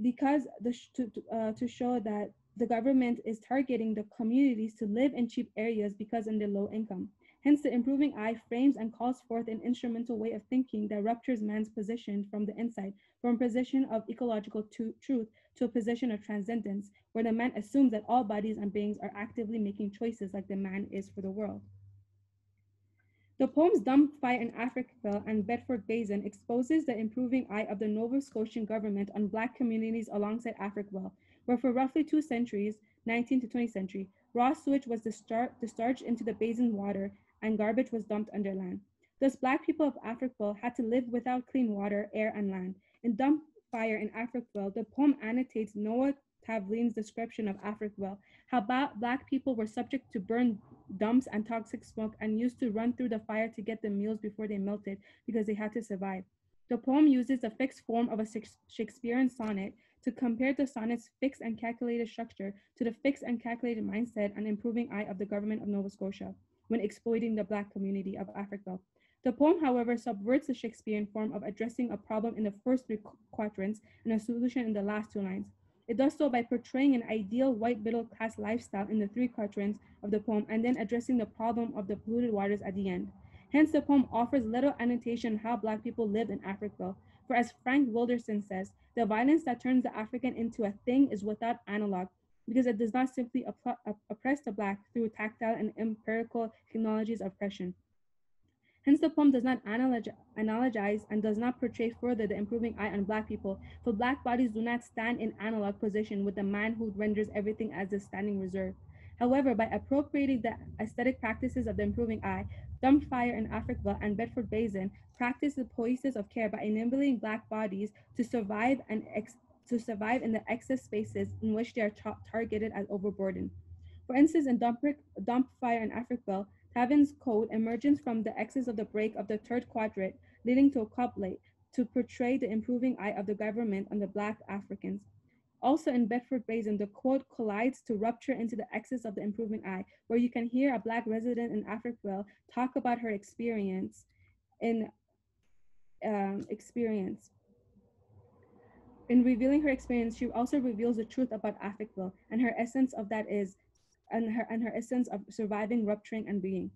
because to show that the government is targeting the communities to live in cheap areas because in the low income. Hence, the improving eye frames and calls forth an instrumental way of thinking that ruptures man's position from the inside, from a position of ecological truth to a position of transcendence, where the man assumes that all bodies and beings are actively making choices like the man is for the world. The poems Dump Fire in Africville and Bedford Basin exposes the improving eye of the Nova Scotian government on Black communities alongside Africville, where for roughly 2 centuries, 19th to 20th century, raw sewage was discharged into the basin water and garbage was dumped under land. Thus, Black people of Africville had to live without clean water, air, and land. In Dump Fire in Africville, the poem annotates Noah Tavlin's description of Africville, how Black people were subject to burn dumps and toxic smoke and used to run through the fire to get the meals before they melted because they had to survive. The poem uses the fixed form of a Shakespearean sonnet to compare the sonnet's fixed and calculated structure to the fixed and calculated mindset and improving eye of the government of Nova Scotia when exploiting the Black community of Africville. The poem, however, subverts the Shakespearean form of addressing a problem in the first 3 quatrains and a solution in the last 2 lines. It does so by portraying an ideal white middle-class lifestyle in the 3 quatrains of the poem and then addressing the problem of the polluted waters at the end. Hence, the poem offers little annotation on how Black people lived in Africville. For as Frank Wilderson says, the violence that turns the African into a thing is without analog because it does not simply oppress the Black through tactile and empirical technologies of oppression. Hence, the poem does not analogize and does not portray further the improving eye on Black people, for Black bodies do not stand in analog position with the man who renders everything as a standing reserve. However, by appropriating the aesthetic practices of the improving eye, Dump Fire in Africville and Bedford Basin practice the poiesis of care by enabling Black bodies to survive in the excess spaces in which they are targeted as overburdened. For instance, in Dump Fire in Africville, Tavin's code emerges from the excess of the break of the 3rd quadrant, leading to a couplet to portray the improving eye of the government on the Black Africans. Also in Bedford Basin, the quote collides to rupture into the excess of the improving eye, where you can hear a Black resident in Africville talk about her experience in In revealing her experience, she also reveals the truth about Affliction, and her essence of that is, and her essence of surviving, rupturing, and being.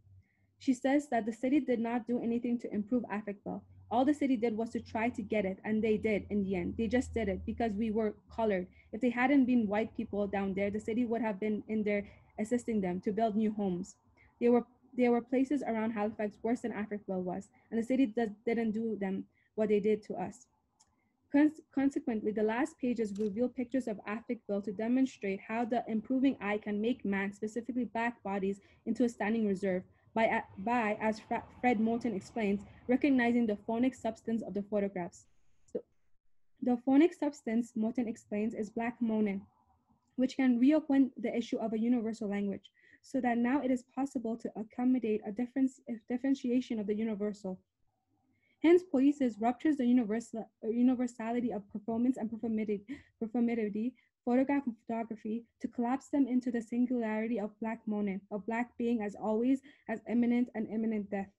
She says that the city did not do anything to improve Affliction. All the city did was to try to get it, and they did in the end. They just did it because we were colored. If they hadn't been white people down there, the city would have been in there assisting them to build new homes. There were places around Halifax worse than Affliction was, and the city didn't do them what they did to us. Consequently, the last pages reveal pictures of Affliction to demonstrate how the improving eye can make man, specifically Black bodies, into a standing reserve by as Fred Moulton explains, recognizing the phonic substance of the photographs. The phonic substance, Moulton explains, is Black moaning, which can reopen the issue of a universal language, so that now it is possible to accommodate a differentiation of the universal. Hence, poiesis ruptures the universality of performance and performativity, photograph and photography, to collapse them into the singularity of Black moaning, of Black being as always, as imminent and imminent death.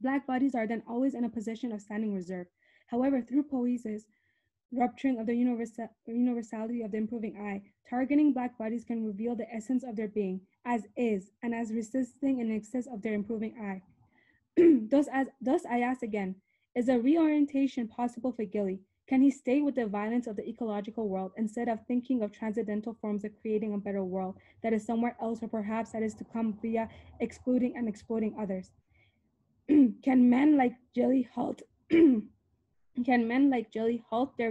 Black bodies are then always in a position of standing reserve. However, through poiesis, rupturing of the universality of the improving eye, targeting Black bodies can reveal the essence of their being, as is, and as resisting in excess of their improving eye. Thus I ask again, is a reorientation possible for Gilly? Can he stay with the violence of the ecological world instead of thinking of transcendental forms of creating a better world that is somewhere else, or perhaps that is to come via excluding and exploiting others? Can men like Gilly halt their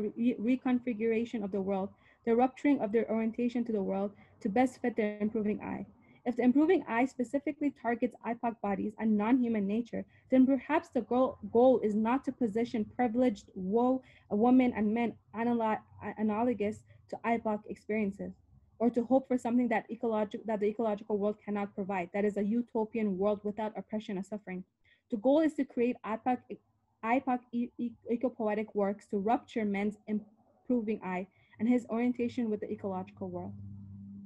reconfiguration of the world, the rupturing of their orientation to the world to best fit their improving eye? If the improving eye specifically targets IPOC bodies and non-human nature, then perhaps the goal is not to position privileged women and men analogous to IPOC experiences, or to hope for something that the ecological world cannot provide, that is a utopian world without oppression or suffering. The goal is to create IPOC eco-poetic works to rupture men's improving eye and his orientation with the ecological world.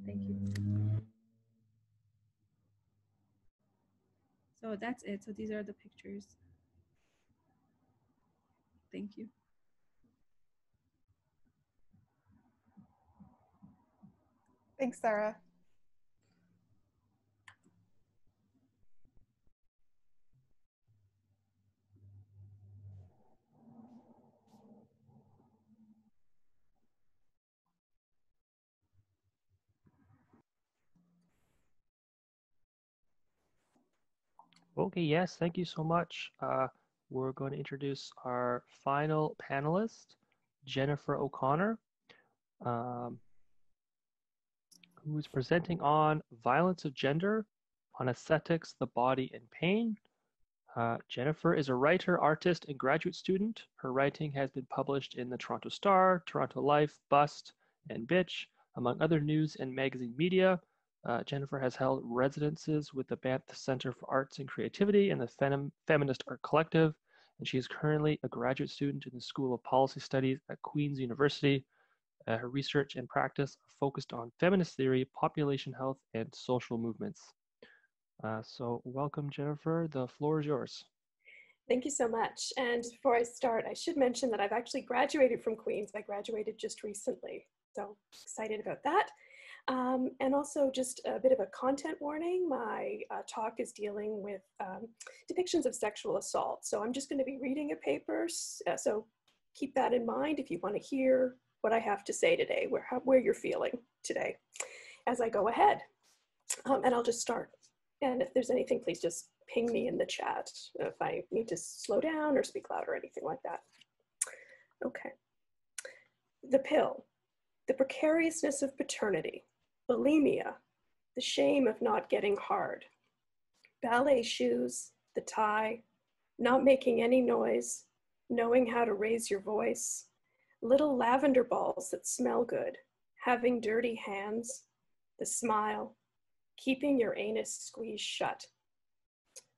Thank you. So that's it. So these are the pictures. Thank you. Thanks, Zahra. Okay, yes, thank you so much. We're going to introduce our final panelist, Jennifer O'Connor, who is presenting on violence of gender, on aesthetics, the body, and pain. Jennifer is a writer, artist, and graduate student. Her writing has been published in the Toronto Star, Toronto Life, Bust, and Bitch, among other news and magazine media. Jennifer has held residences with the Banff Center for Arts and Creativity and the Feminist Art Collective, and she is currently a graduate student in the School of Policy Studies at Queen's University. Her research and practice are focused on feminist theory, population health, and social movements. So welcome, Jennifer. The floor is yours. Thank you so much. And before I start, I should mention that I've actually graduated from Queen's. I graduated just recently, so excited about that. And also just a bit of a content warning. My talk is dealing with depictions of sexual assault. So I'm just going to be reading a paper. So keep that in mind if you want to hear what I have to say today, where you're feeling today as I go ahead. And I'll just start. And if there's anything, please just ping me in the chat if I need to slow down or speak loud or anything like that. Okay. The pill, the precariousness of paternity, bulimia, the shame of not getting hard, ballet shoes, the tie, not making any noise, knowing how to raise your voice, little lavender balls that smell good, having dirty hands, the smile, keeping your anus squeezed shut,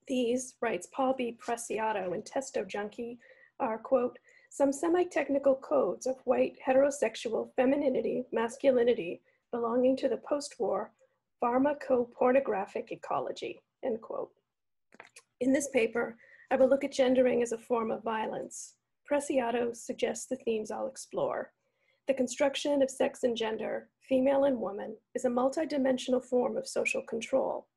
These, writes Paul B. Preciado in Testo Junkie, are, quote, some semi-technical codes of white heterosexual femininity, masculinity, belonging to the post-war pharmacopornographic ecology, end quote. In this paper, I will look at gendering as a form of violence. Preciado suggests the themes I'll explore. The construction of sex and gender, female and woman, is a multidimensional form of social control.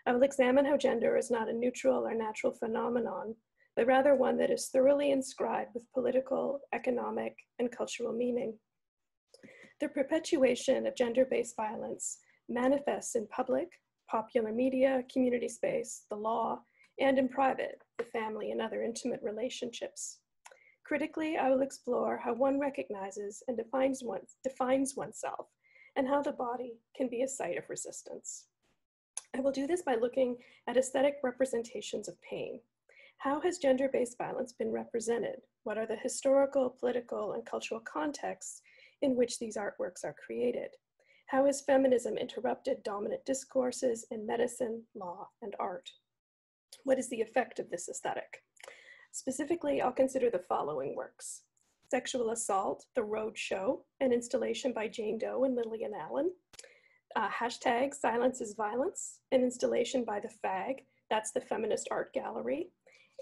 I will examine how gender is not a neutral or natural phenomenon, but rather one that is thoroughly inscribed with political, economic, and cultural meaning. The perpetuation of gender-based violence manifests in public, popular media, community space, the law, and in private, the family and other intimate relationships. Critically, I will explore how one recognizes and defines oneself, and how the body can be a site of resistance. I will do this by looking at aesthetic representations of pain. How has gender-based violence been represented? What are the historical, political, and cultural contexts in which these artworks are created? How has feminism interrupted dominant discourses in medicine, law, and art? What is the effect of this aesthetic? Specifically, I'll consider the following works: Sexual Assault, The Road Show, an installation by Jane Doe and Lillian Allen. Hashtag Silence is Violence, an installation by The Fag, that's the Feminist Art Gallery,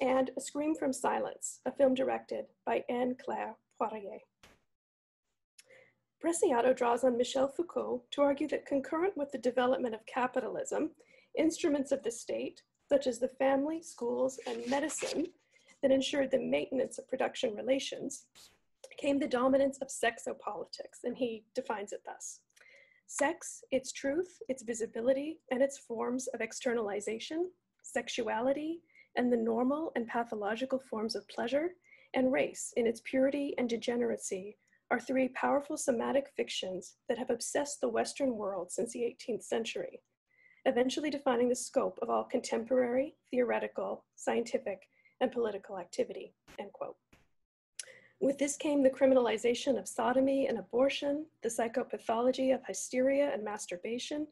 and A Scream from Silence, a film directed by Anne-Claire Poirier. Preciado draws on Michel Foucault to argue that concurrent with the development of capitalism, instruments of the state, such as the family, schools, and medicine, that ensured the maintenance of production relations, came the dominance of sexopolitics, and he defines it thus: sex, its truth, its visibility, and its forms of externalization, sexuality, and the normal and pathological forms of pleasure, and race in its purity and degeneracy are three powerful somatic fictions that have obsessed the Western world since the 18th century, eventually defining the scope of all contemporary, theoretical, scientific, and political activity, end quote. With this came the criminalization of sodomy and abortion, the psychopathology of hysteria and masturbation,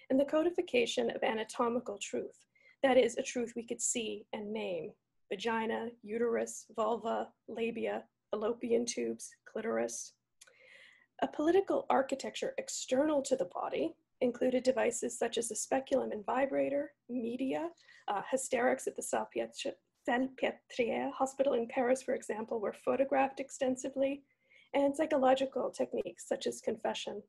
and the codification of anatomical truth, that is, a truth we could see and name: vagina, uterus, vulva, labia, fallopian tubes, clitoris. A political architecture external to the body included devices such as the speculum and vibrator, media, hysterics at the Salpêtrière Hospital in Paris, for example, were photographed extensively, and psychological techniques such as confession.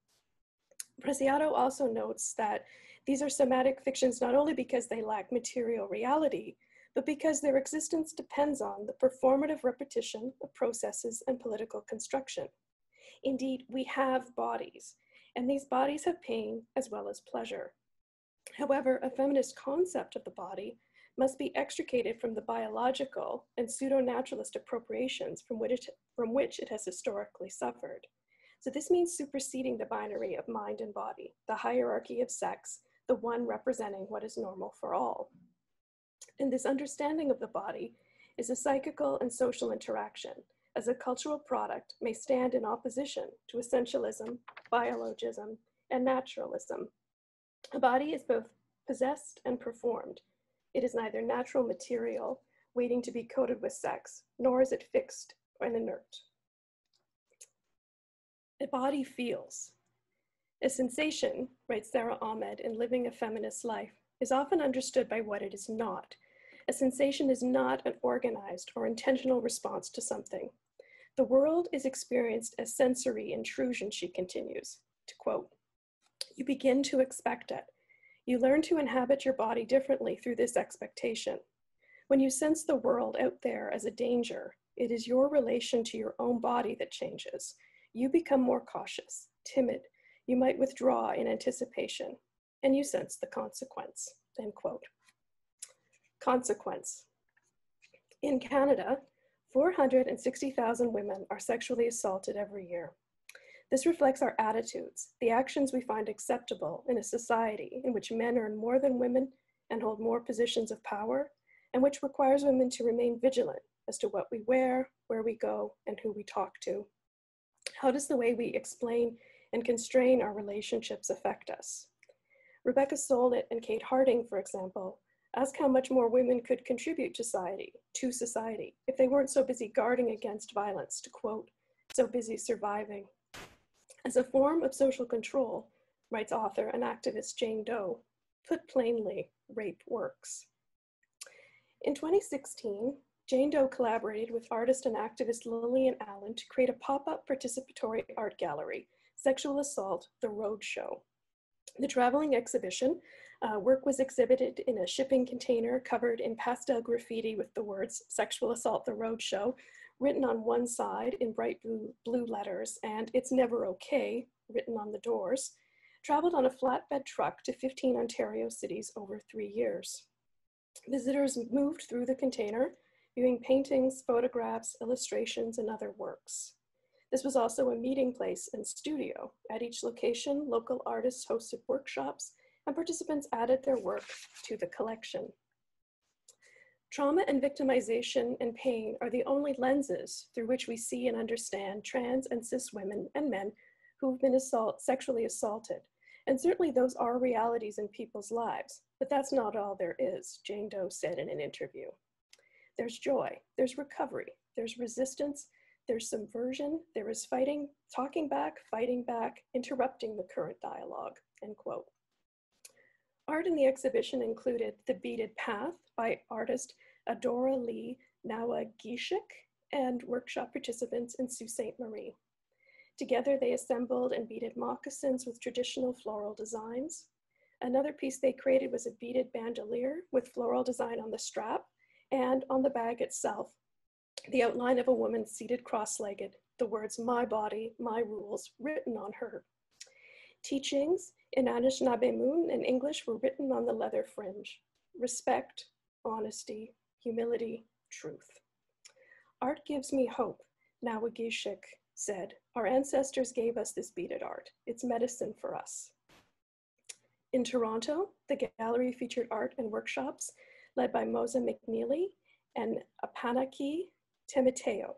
Preciado also notes that these are somatic fictions not only because they lack material reality, but because their existence depends on the performative repetition of processes and political construction. Indeed, we have bodies, and these bodies have pain as well as pleasure. However, a feminist concept of the body must be extricated from the biological and pseudo-naturalist appropriations from which it has historically suffered. So this means superseding the binary of mind and body, the hierarchy of sex, the one representing what is normal for all. And this understanding of the body is a psychical and social interaction, as a cultural product may stand in opposition to essentialism, biologism, and naturalism. A body is both possessed and performed. It is neither natural material waiting to be coated with sex, nor is it fixed and inert. A body feels. A sensation, writes Sarah Ahmed in Living a Feminist Life, is often understood by what it is not. A sensation is not an organized or intentional response to something. The world is experienced as sensory intrusion, she continues, to quote, "You begin to expect it. You learn to inhabit your body differently through this expectation. When you sense the world out there as a danger, it is your relation to your own body that changes. You become more cautious, timid. You might withdraw in anticipation, and you sense the consequence," end quote. Consequence. In Canada, 460,000 women are sexually assaulted every year. This reflects our attitudes, the actions we find acceptable in a society in which men earn more than women and hold more positions of power, and which requires women to remain vigilant as to what we wear, where we go, and who we talk to. How does the way we explain and constrain our relationships affect us? Rebecca Solnit and Kate Harding, for example, Ask how much more women could contribute to society, if they weren't so busy guarding against violence, to quote, so busy surviving. As a form of social control, writes author and activist Jane Doe, put plainly, rape works. In 2016, Jane Doe collaborated with artist and activist Lillian Allen to create a pop-up participatory art gallery, Sexual Assault, The Roadshow. The traveling exhibition work was exhibited in a shipping container covered in pastel graffiti with the words Sexual Assault, The Roadshow, written on one side in bright blue letters, and It's Never Okay, written on the doors, traveled on a flatbed truck to 15 Ontario cities over 3 years. Visitors moved through the container, viewing paintings, photographs, illustrations, and other works. This was also a meeting place and studio. At each location, local artists hosted workshops, and participants added their work to the collection. Trauma and victimization and pain are the only lenses through which we see and understand trans and cis women and men who've been sexually assaulted. And certainly those are realities in people's lives, but that's not all there is, Jane Doe said in an interview. There's joy, there's recovery, there's resistance, there's subversion, there is fighting, talking back, fighting back, interrupting the current dialogue, end quote. Art in the exhibition included The Beaded Path by artist Adora Lee Nawagishik and workshop participants in Sault Ste. Marie. Together they assembled and beaded moccasins with traditional floral designs. Another piece they created was a beaded bandolier with floral design on the strap and on the bag itself, the outline of a woman seated cross-legged, the words "my body, my rules" written on her. Teachings in Anishinaabe and English were written on the leather fringe. Respect, honesty, humility, truth. Art gives me hope, Nawagishik said. Our ancestors gave us this beaded art. It's medicine for us. In Toronto, the gallery featured art and workshops led by Moza McNeely and Apanaki Temiteo.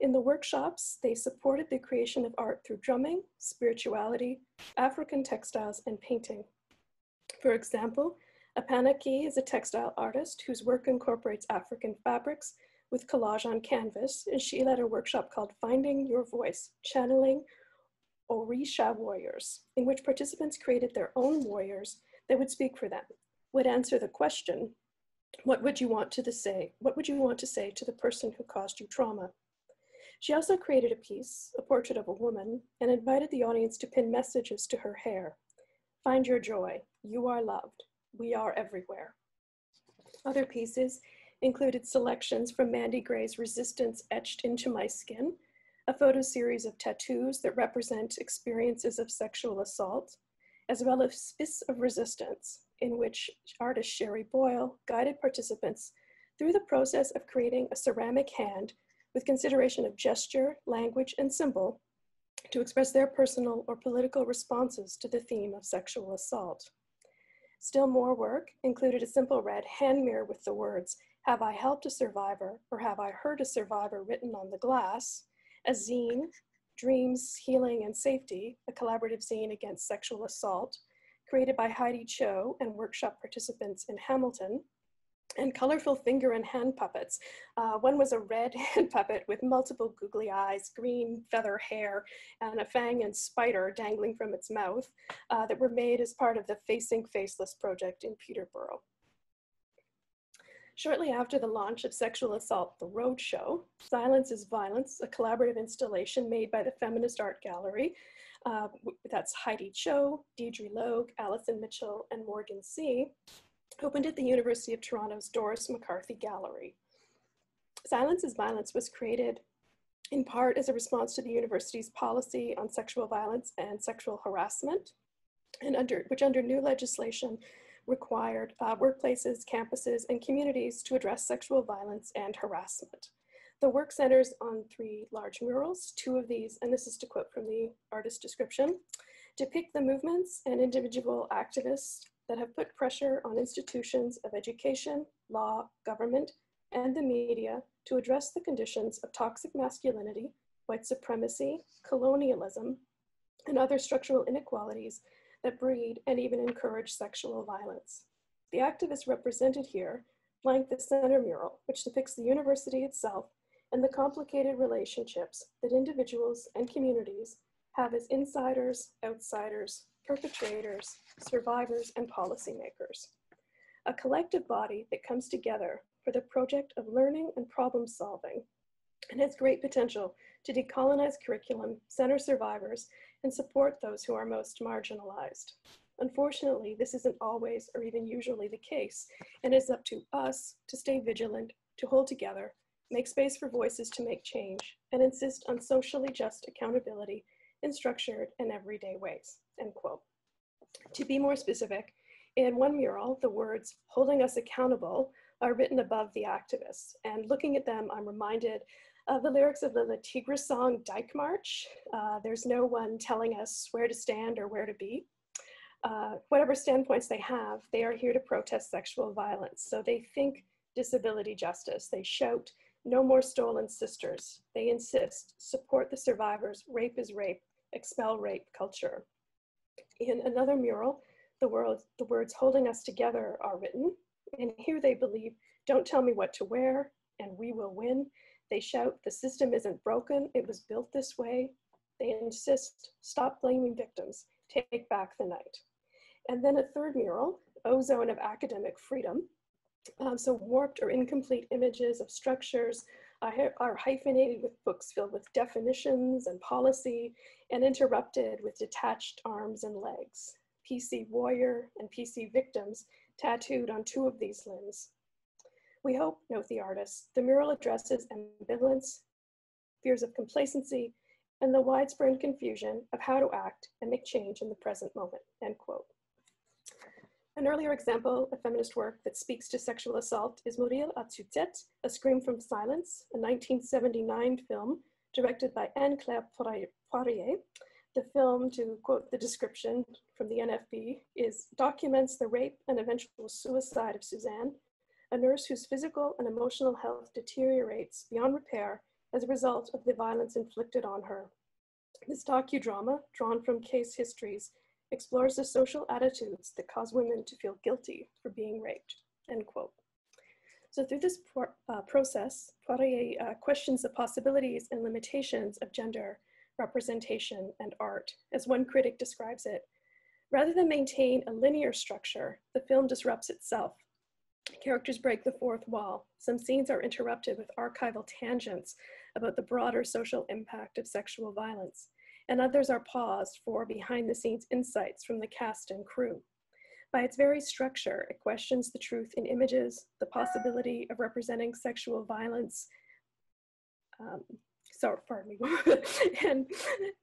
In the workshops, they supported the creation of art through drumming, spirituality, African textiles, and painting. For example, Apanaki is a textile artist whose work incorporates African fabrics with collage on canvas, and she led a workshop called Finding Your Voice, Channeling Orisha Warriors, in which participants created their own warriors that would speak for them, would answer the question, what would you want to say? What would you want to say to the person who caused you trauma? She also created a piece, a portrait of a woman, and invited the audience to pin messages to her hair. Find your joy. You are loved. We are everywhere. Other pieces included selections from Mandy Gray's Resistance Etched into My Skin, a photo series of tattoos that represent experiences of sexual assault, as well as Fists of Resistance, in which artist Sherry Boyle guided participants through the process of creating a ceramic hand with consideration of gesture, language, and symbol to express their personal or political responses to the theme of sexual assault. Still more work included a simple red hand mirror with the words, "Have I helped a survivor?" or "Have I hurt a survivor?" written on the glass, a zine, Dreams, Healing, and Safety, a collaborative zine against sexual assault, created by Heidi Cho and workshop participants in Hamilton, and colorful finger and hand puppets. One was a red hand puppet with multiple googly eyes, green feather hair, and a fang and spider dangling from its mouth that were made as part of the Facing Faceless project in Peterborough. Shortly after the launch of Sexual Assault, The Roadshow, Silence is Violence, a collaborative installation made by the Feminist Art Gallery. That's Heidi Cho, Deidre Logue, Alison Mitchell, and Morgan C., opened at the University of Toronto's Doris McCarthy Gallery. Silence is Violence was created in part as a response to the university's policy on sexual violence and sexual harassment, and which under new legislation required workplaces, campuses, and communities to address sexual violence and harassment. The work centers on 3 large murals. 2 of these, and this is to quote from the artist description, depict the movements and individual activists that have put pressure on institutions of education, law, government, and the media to address the conditions of toxic masculinity, white supremacy, colonialism, and other structural inequalities that breed and even encourage sexual violence. The activists represented here flank the center mural, which depicts the university itself and the complicated relationships that individuals and communities have as insiders, outsiders, perpetrators, survivors, and policymakers. A collective body that comes together for the project of learning and problem solving and has great potential to decolonize curriculum, center survivors, and support those who are most marginalized. Unfortunately, this isn't always or even usually the case, and it's up to us to stay vigilant, to hold together, make space for voices to make change, and insist on socially just accountability in structured and everyday ways, end quote. To be more specific, in one mural, the words "holding us accountable" are written above the activists, and looking at them, I'm reminded of the lyrics of the Le Tigre song Dyke March. There's no one telling us where to stand or where to be. Whatever standpoints they have, they are here to protest sexual violence. So they think disability justice. They shout, "No more stolen sisters." They insist, support the survivors, rape is rape, expel rape culture. In another mural, the words "holding us together" are written, and here they believe, "Don't tell me what to wear, and we will win." They shout, "The system isn't broken, it was built this way." They insist, "Stop blaming victims, take back the night." And then a third mural, "Ozone of Academic Freedom." So warped or incomplete images of structures are hyphenated with books filled with definitions and policy and interrupted with detached arms and legs. PC warrior and PC victims tattooed on two of these limbs. We hope, note the artists, the mural addresses ambivalence, fears of complacency, and the widespread confusion of how to act and make change in the present moment, end quote. An earlier example of feminist work that speaks to sexual assault is Mourir à Tue-tête, A Scream from Silence, a 1979 film directed by Anne-Claire Poirier. The film, to quote the description from the NFB, documents the rape and eventual suicide of Suzanne, a nurse whose physical and emotional health deteriorates beyond repair as a result of the violence inflicted on her. This docudrama, drawn from case histories, explores the social attitudes that cause women to feel guilty for being raped, end quote. So through this process, Poirier questions the possibilities and limitations of gender, representation, and art. As one critic describes it, rather than maintain a linear structure, the film disrupts itself. Characters break the fourth wall. Some scenes are interrupted with archival tangents about the broader social impact of sexual violence, and others are paused for behind-the-scenes insights from the cast and crew. By its very structure, it questions the truth in images, the possibility of representing sexual violence, and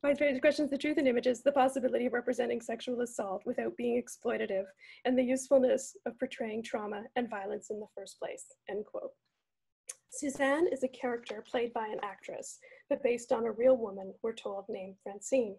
by its questions the truth in images, the possibility of representing sexual assault without being exploitative, and the usefulness of portraying trauma and violence in the first place, end quote. Suzanne is a character played by an actress, but based on a real woman, we're told, named Francine.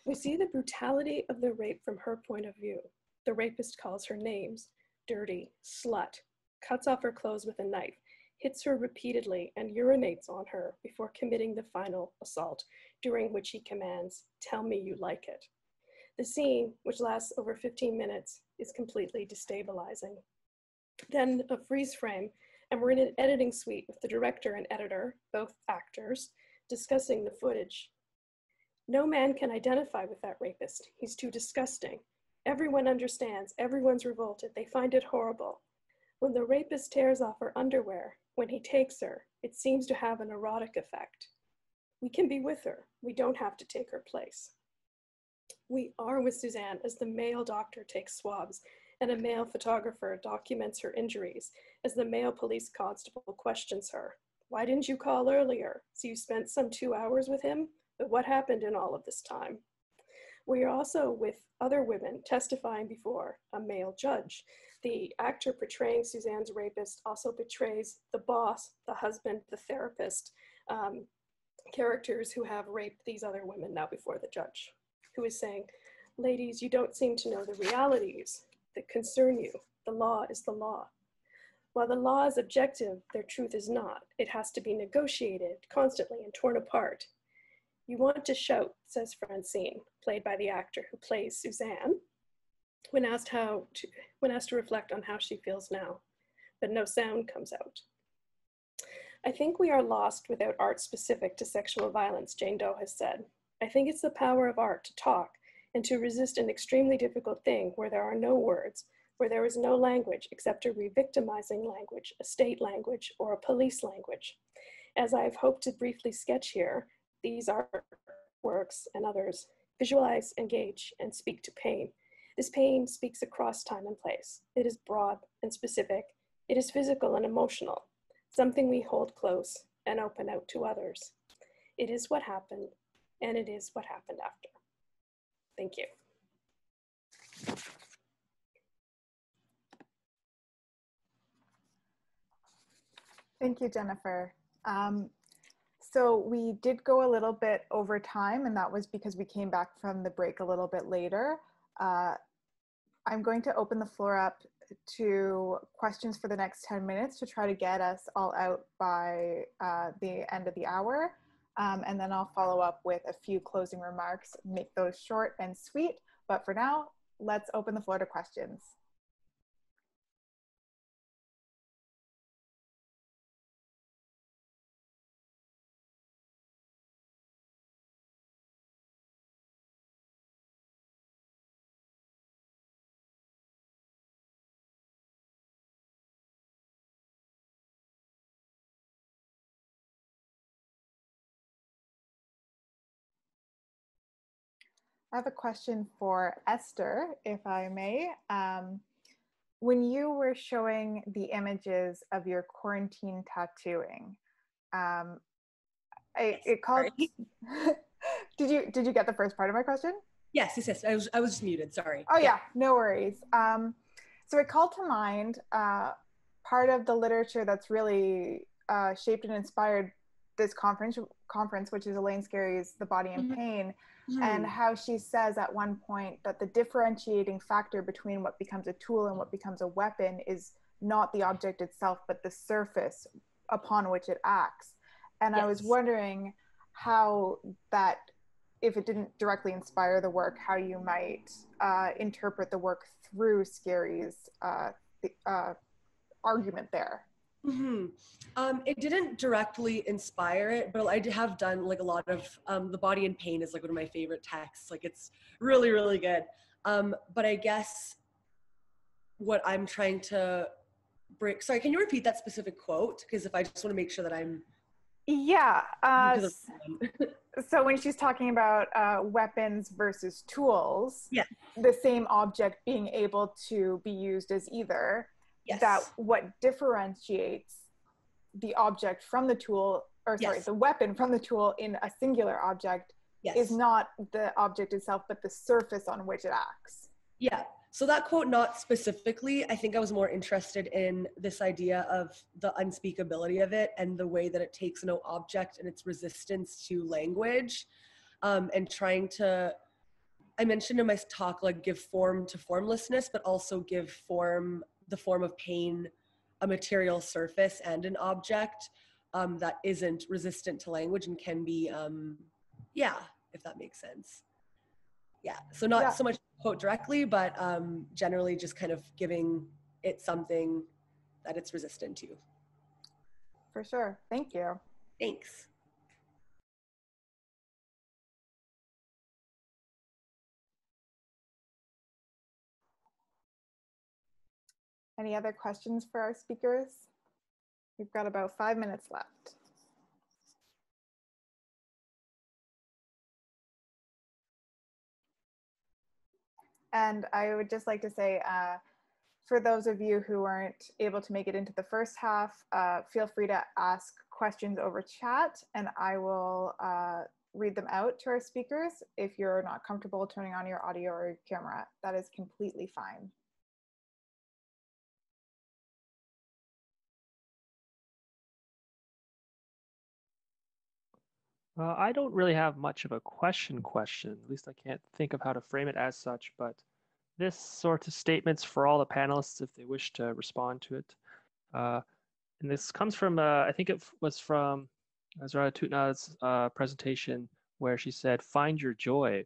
We see the brutality of the rape from her point of view. The rapist calls her names: dirty, slut, cuts off her clothes with a knife, hits her repeatedly, and urinates on her before committing the final assault, during which he commands, "Tell me you like it." The scene, which lasts over 15 minutes, is completely destabilizing. Then a freeze frame, and we're in an editing suite with the director and editor, both actors, discussing the footage. No man can identify with that rapist. He's too disgusting. Everyone understands, everyone's revolted, they find it horrible. When the rapist tears off her underwear, when he takes her, it seems to have an erotic effect. We can be with her. We don't have to take her place. We are with Suzanne as the male doctor takes swabs and a male photographer documents her injuries as the male police constable questions her. "Why didn't you call earlier? So you spent some 2 hours with him? But what happened in all of this time?" We are also with other women testifying before a male judge. The actor portraying Suzanne's rapist also portrays the boss, the husband, the therapist, characters who have raped these other women now before the judge, who is saying, "Ladies, you don't seem to know the realities that concern you. The law is the law. While the law is objective, their truth is not. It has to be negotiated constantly and torn apart. You want to shout," says Francine, played by the actor who plays Suzanne, when asked to reflect on how she feels now, but no sound comes out. I think we are lost without art specific to sexual violence, Jane Doe has said. I think it's the power of art to talk and to resist an extremely difficult thing where there are no words, where there is no language except a re-victimizing language, a state language, or a police language. As I've hoped to briefly sketch here, these artworks and others visualize, engage, and speak to pain. This pain speaks across time and place. It is broad and specific. It is physical and emotional, something we hold close and open out to others. It is what happened, and it is what happened after. Thank you. Thank you, Jennifer. So we did go a little bit over time, and that was because we came back from the break a little bit later. I'm going to open the floor up to questions for the next 10 minutes to try to get us all out by the end of the hour. And then I'll follow up with a few closing remarks, make those short and sweet. But for now, let's open the floor to questions. I have a question for Eszter, if I may. When you were showing the images of your quarantine tattooing, it called. Did you get the first part of my question? Yes. I was just muted. Sorry. Oh yeah, no worries. So it called to mind part of the literature that's really shaped and inspired this conference, which is Elaine Scarry's *The Body in Pain*. And how she says at one point that the differentiating factor between what becomes a tool and what becomes a weapon is not the object itself, but the surface upon which it acts. And yes. I was wondering how that, if it didn't directly inspire the work, how you might interpret the work through Scarry's argument there. It didn't directly inspire it, but I have done like a lot of The Body in Pain is like one of my favorite texts. Like it's really, really good. But I guess what I'm trying to break, sorry, can you repeat that specific quote? Because if I just want to make sure that I'm. Yeah. So when she's talking about weapons versus tools, yeah, the same object being able to be used as either. Yes. That what differentiates the object from the tool, or sorry, yes, the weapon from the tool in a singular object, yes, is not the object itself, but the surface on which it acts. Yeah. So that quote, not specifically, I think I was more interested in this idea of the unspeakability of it and the way that it takes no object and its resistance to language, and trying to, I mentioned in my talk, like give form to formlessness, but also give form, the form of pain, a material surface and an object that isn't resistant to language and can be, yeah, if that makes sense. Yeah, so not so much quote directly, but generally just kind of giving it something that it's resistant to. For sure, thank you. Thanks. Any other questions for our speakers? We've got about 5 minutes left. And I would just like to say, for those of you who aren't able to make it into the first half, feel free to ask questions over chat, and I will read them out to our speakers. If you're not comfortable turning on your audio or camera, that is completely fine. I don't really have much of a question, at least I can't think of how to frame it as such, but this sort of statements for all the panelists if they wish to respond to it. And this comes from, I think it was from Zahra Tootonsab's presentation where she said, find your joy.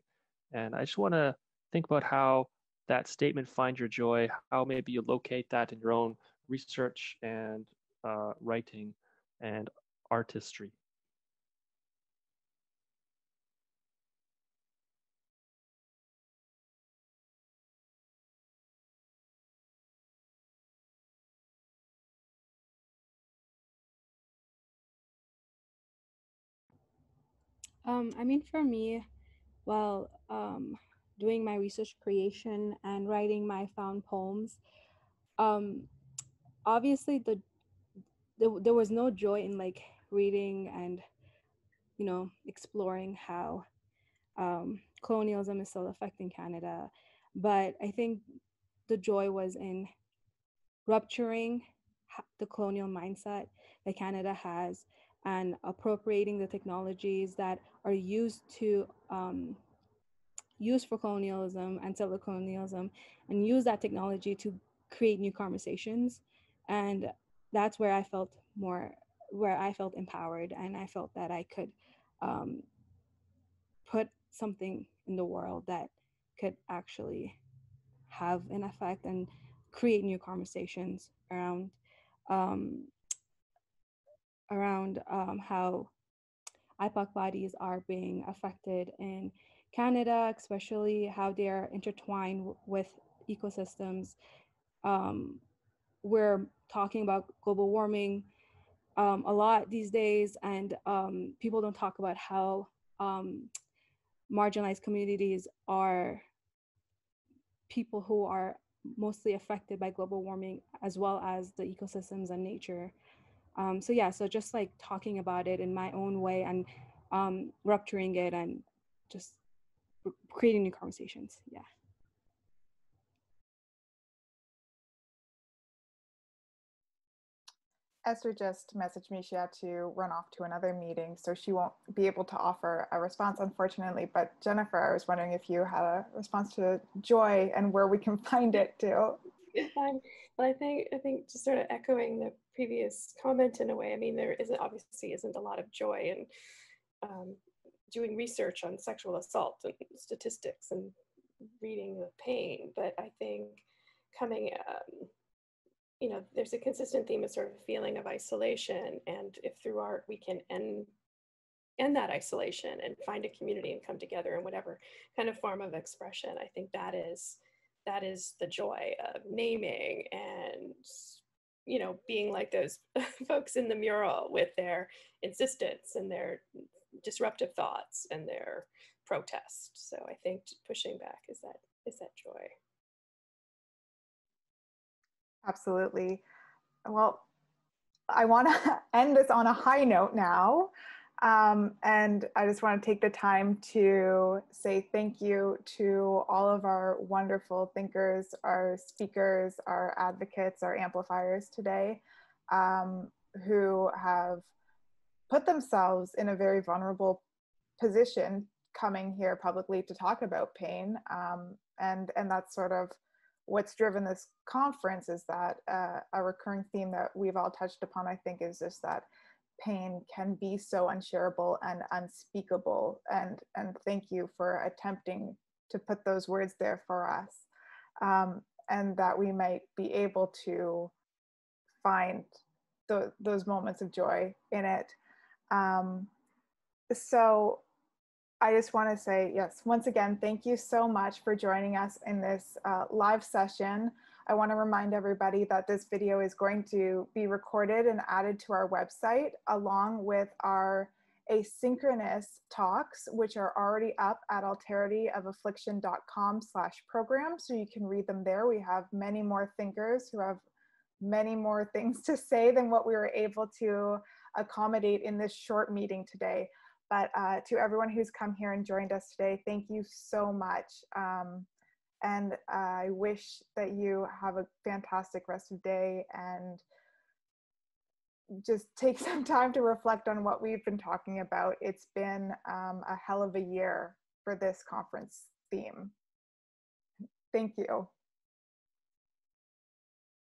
And I just want to think about how that statement, find your joy, how maybe you locate that in your own research and writing and artistry. I mean, for me, while doing my research creation and writing my found poems, um, obviously there was no joy in like reading and, you know, exploring how colonialism is still affecting Canada. But I think the joy was in rupturing the colonial mindset that Canada has and appropriating the technologies that are used for colonialism and settler colonialism, and use that technology to create new conversations. And that's where I felt empowered, and I felt that I could put something in the world that could actually have an effect and create new conversations around um, how IPOC bodies are being affected in Canada, especially how they are intertwined with ecosystems. We're talking about global warming a lot these days, and people don't talk about how marginalized communities are people who are mostly affected by global warming, as well as the ecosystems and nature. So just like talking about it in my own way and rupturing it and just creating new conversations. Yeah. Eszter just messaged me. She had to run off to another meeting, so she won't be able to offer a response, unfortunately. But Jennifer, I was wondering if you had a response to joy and where we can find it too. Well, I think just sort of echoing the previous comment in a way. I mean, there obviously isn't a lot of joy in doing research on sexual assault and statistics and reading the pain, but I think coming you know, there's a consistent theme of sort of a feeling of isolation, and if through art we can end that isolation and find a community and come together in whatever kind of form of expression, I think that is the joy of naming and, you know, being like those folks in the mural with their insistence and their disruptive thoughts and their protest. So I think pushing back is that joy. Absolutely. Well, I want to end this on a high note now. And I just want to take the time to say thank you to all of our wonderful thinkers, our speakers, our advocates, our amplifiers today, who have put themselves in a very vulnerable position coming here publicly to talk about pain. And that's sort of what's driven this conference, is that a recurring theme that we've all touched upon, I think, is just that pain can be so unshareable and unspeakable. And thank you for attempting to put those words there for us, and that we might be able to find those moments of joy in it. So I just want to say, yes, once again, thank you so much for joining us in this live session. I want to remind everybody that this video is going to be recorded and added to our website, along with our asynchronous talks, which are already up at alterityofAffliction.com/program. So you can read them there. We have many more thinkers who have many more things to say than what we were able to accommodate in this short meeting today. But to everyone who's come here and joined us today, thank you so much. And I wish that you have a fantastic rest of the day, and just take some time to reflect on what we've been talking about. It's been a hell of a year for this conference theme. Thank you.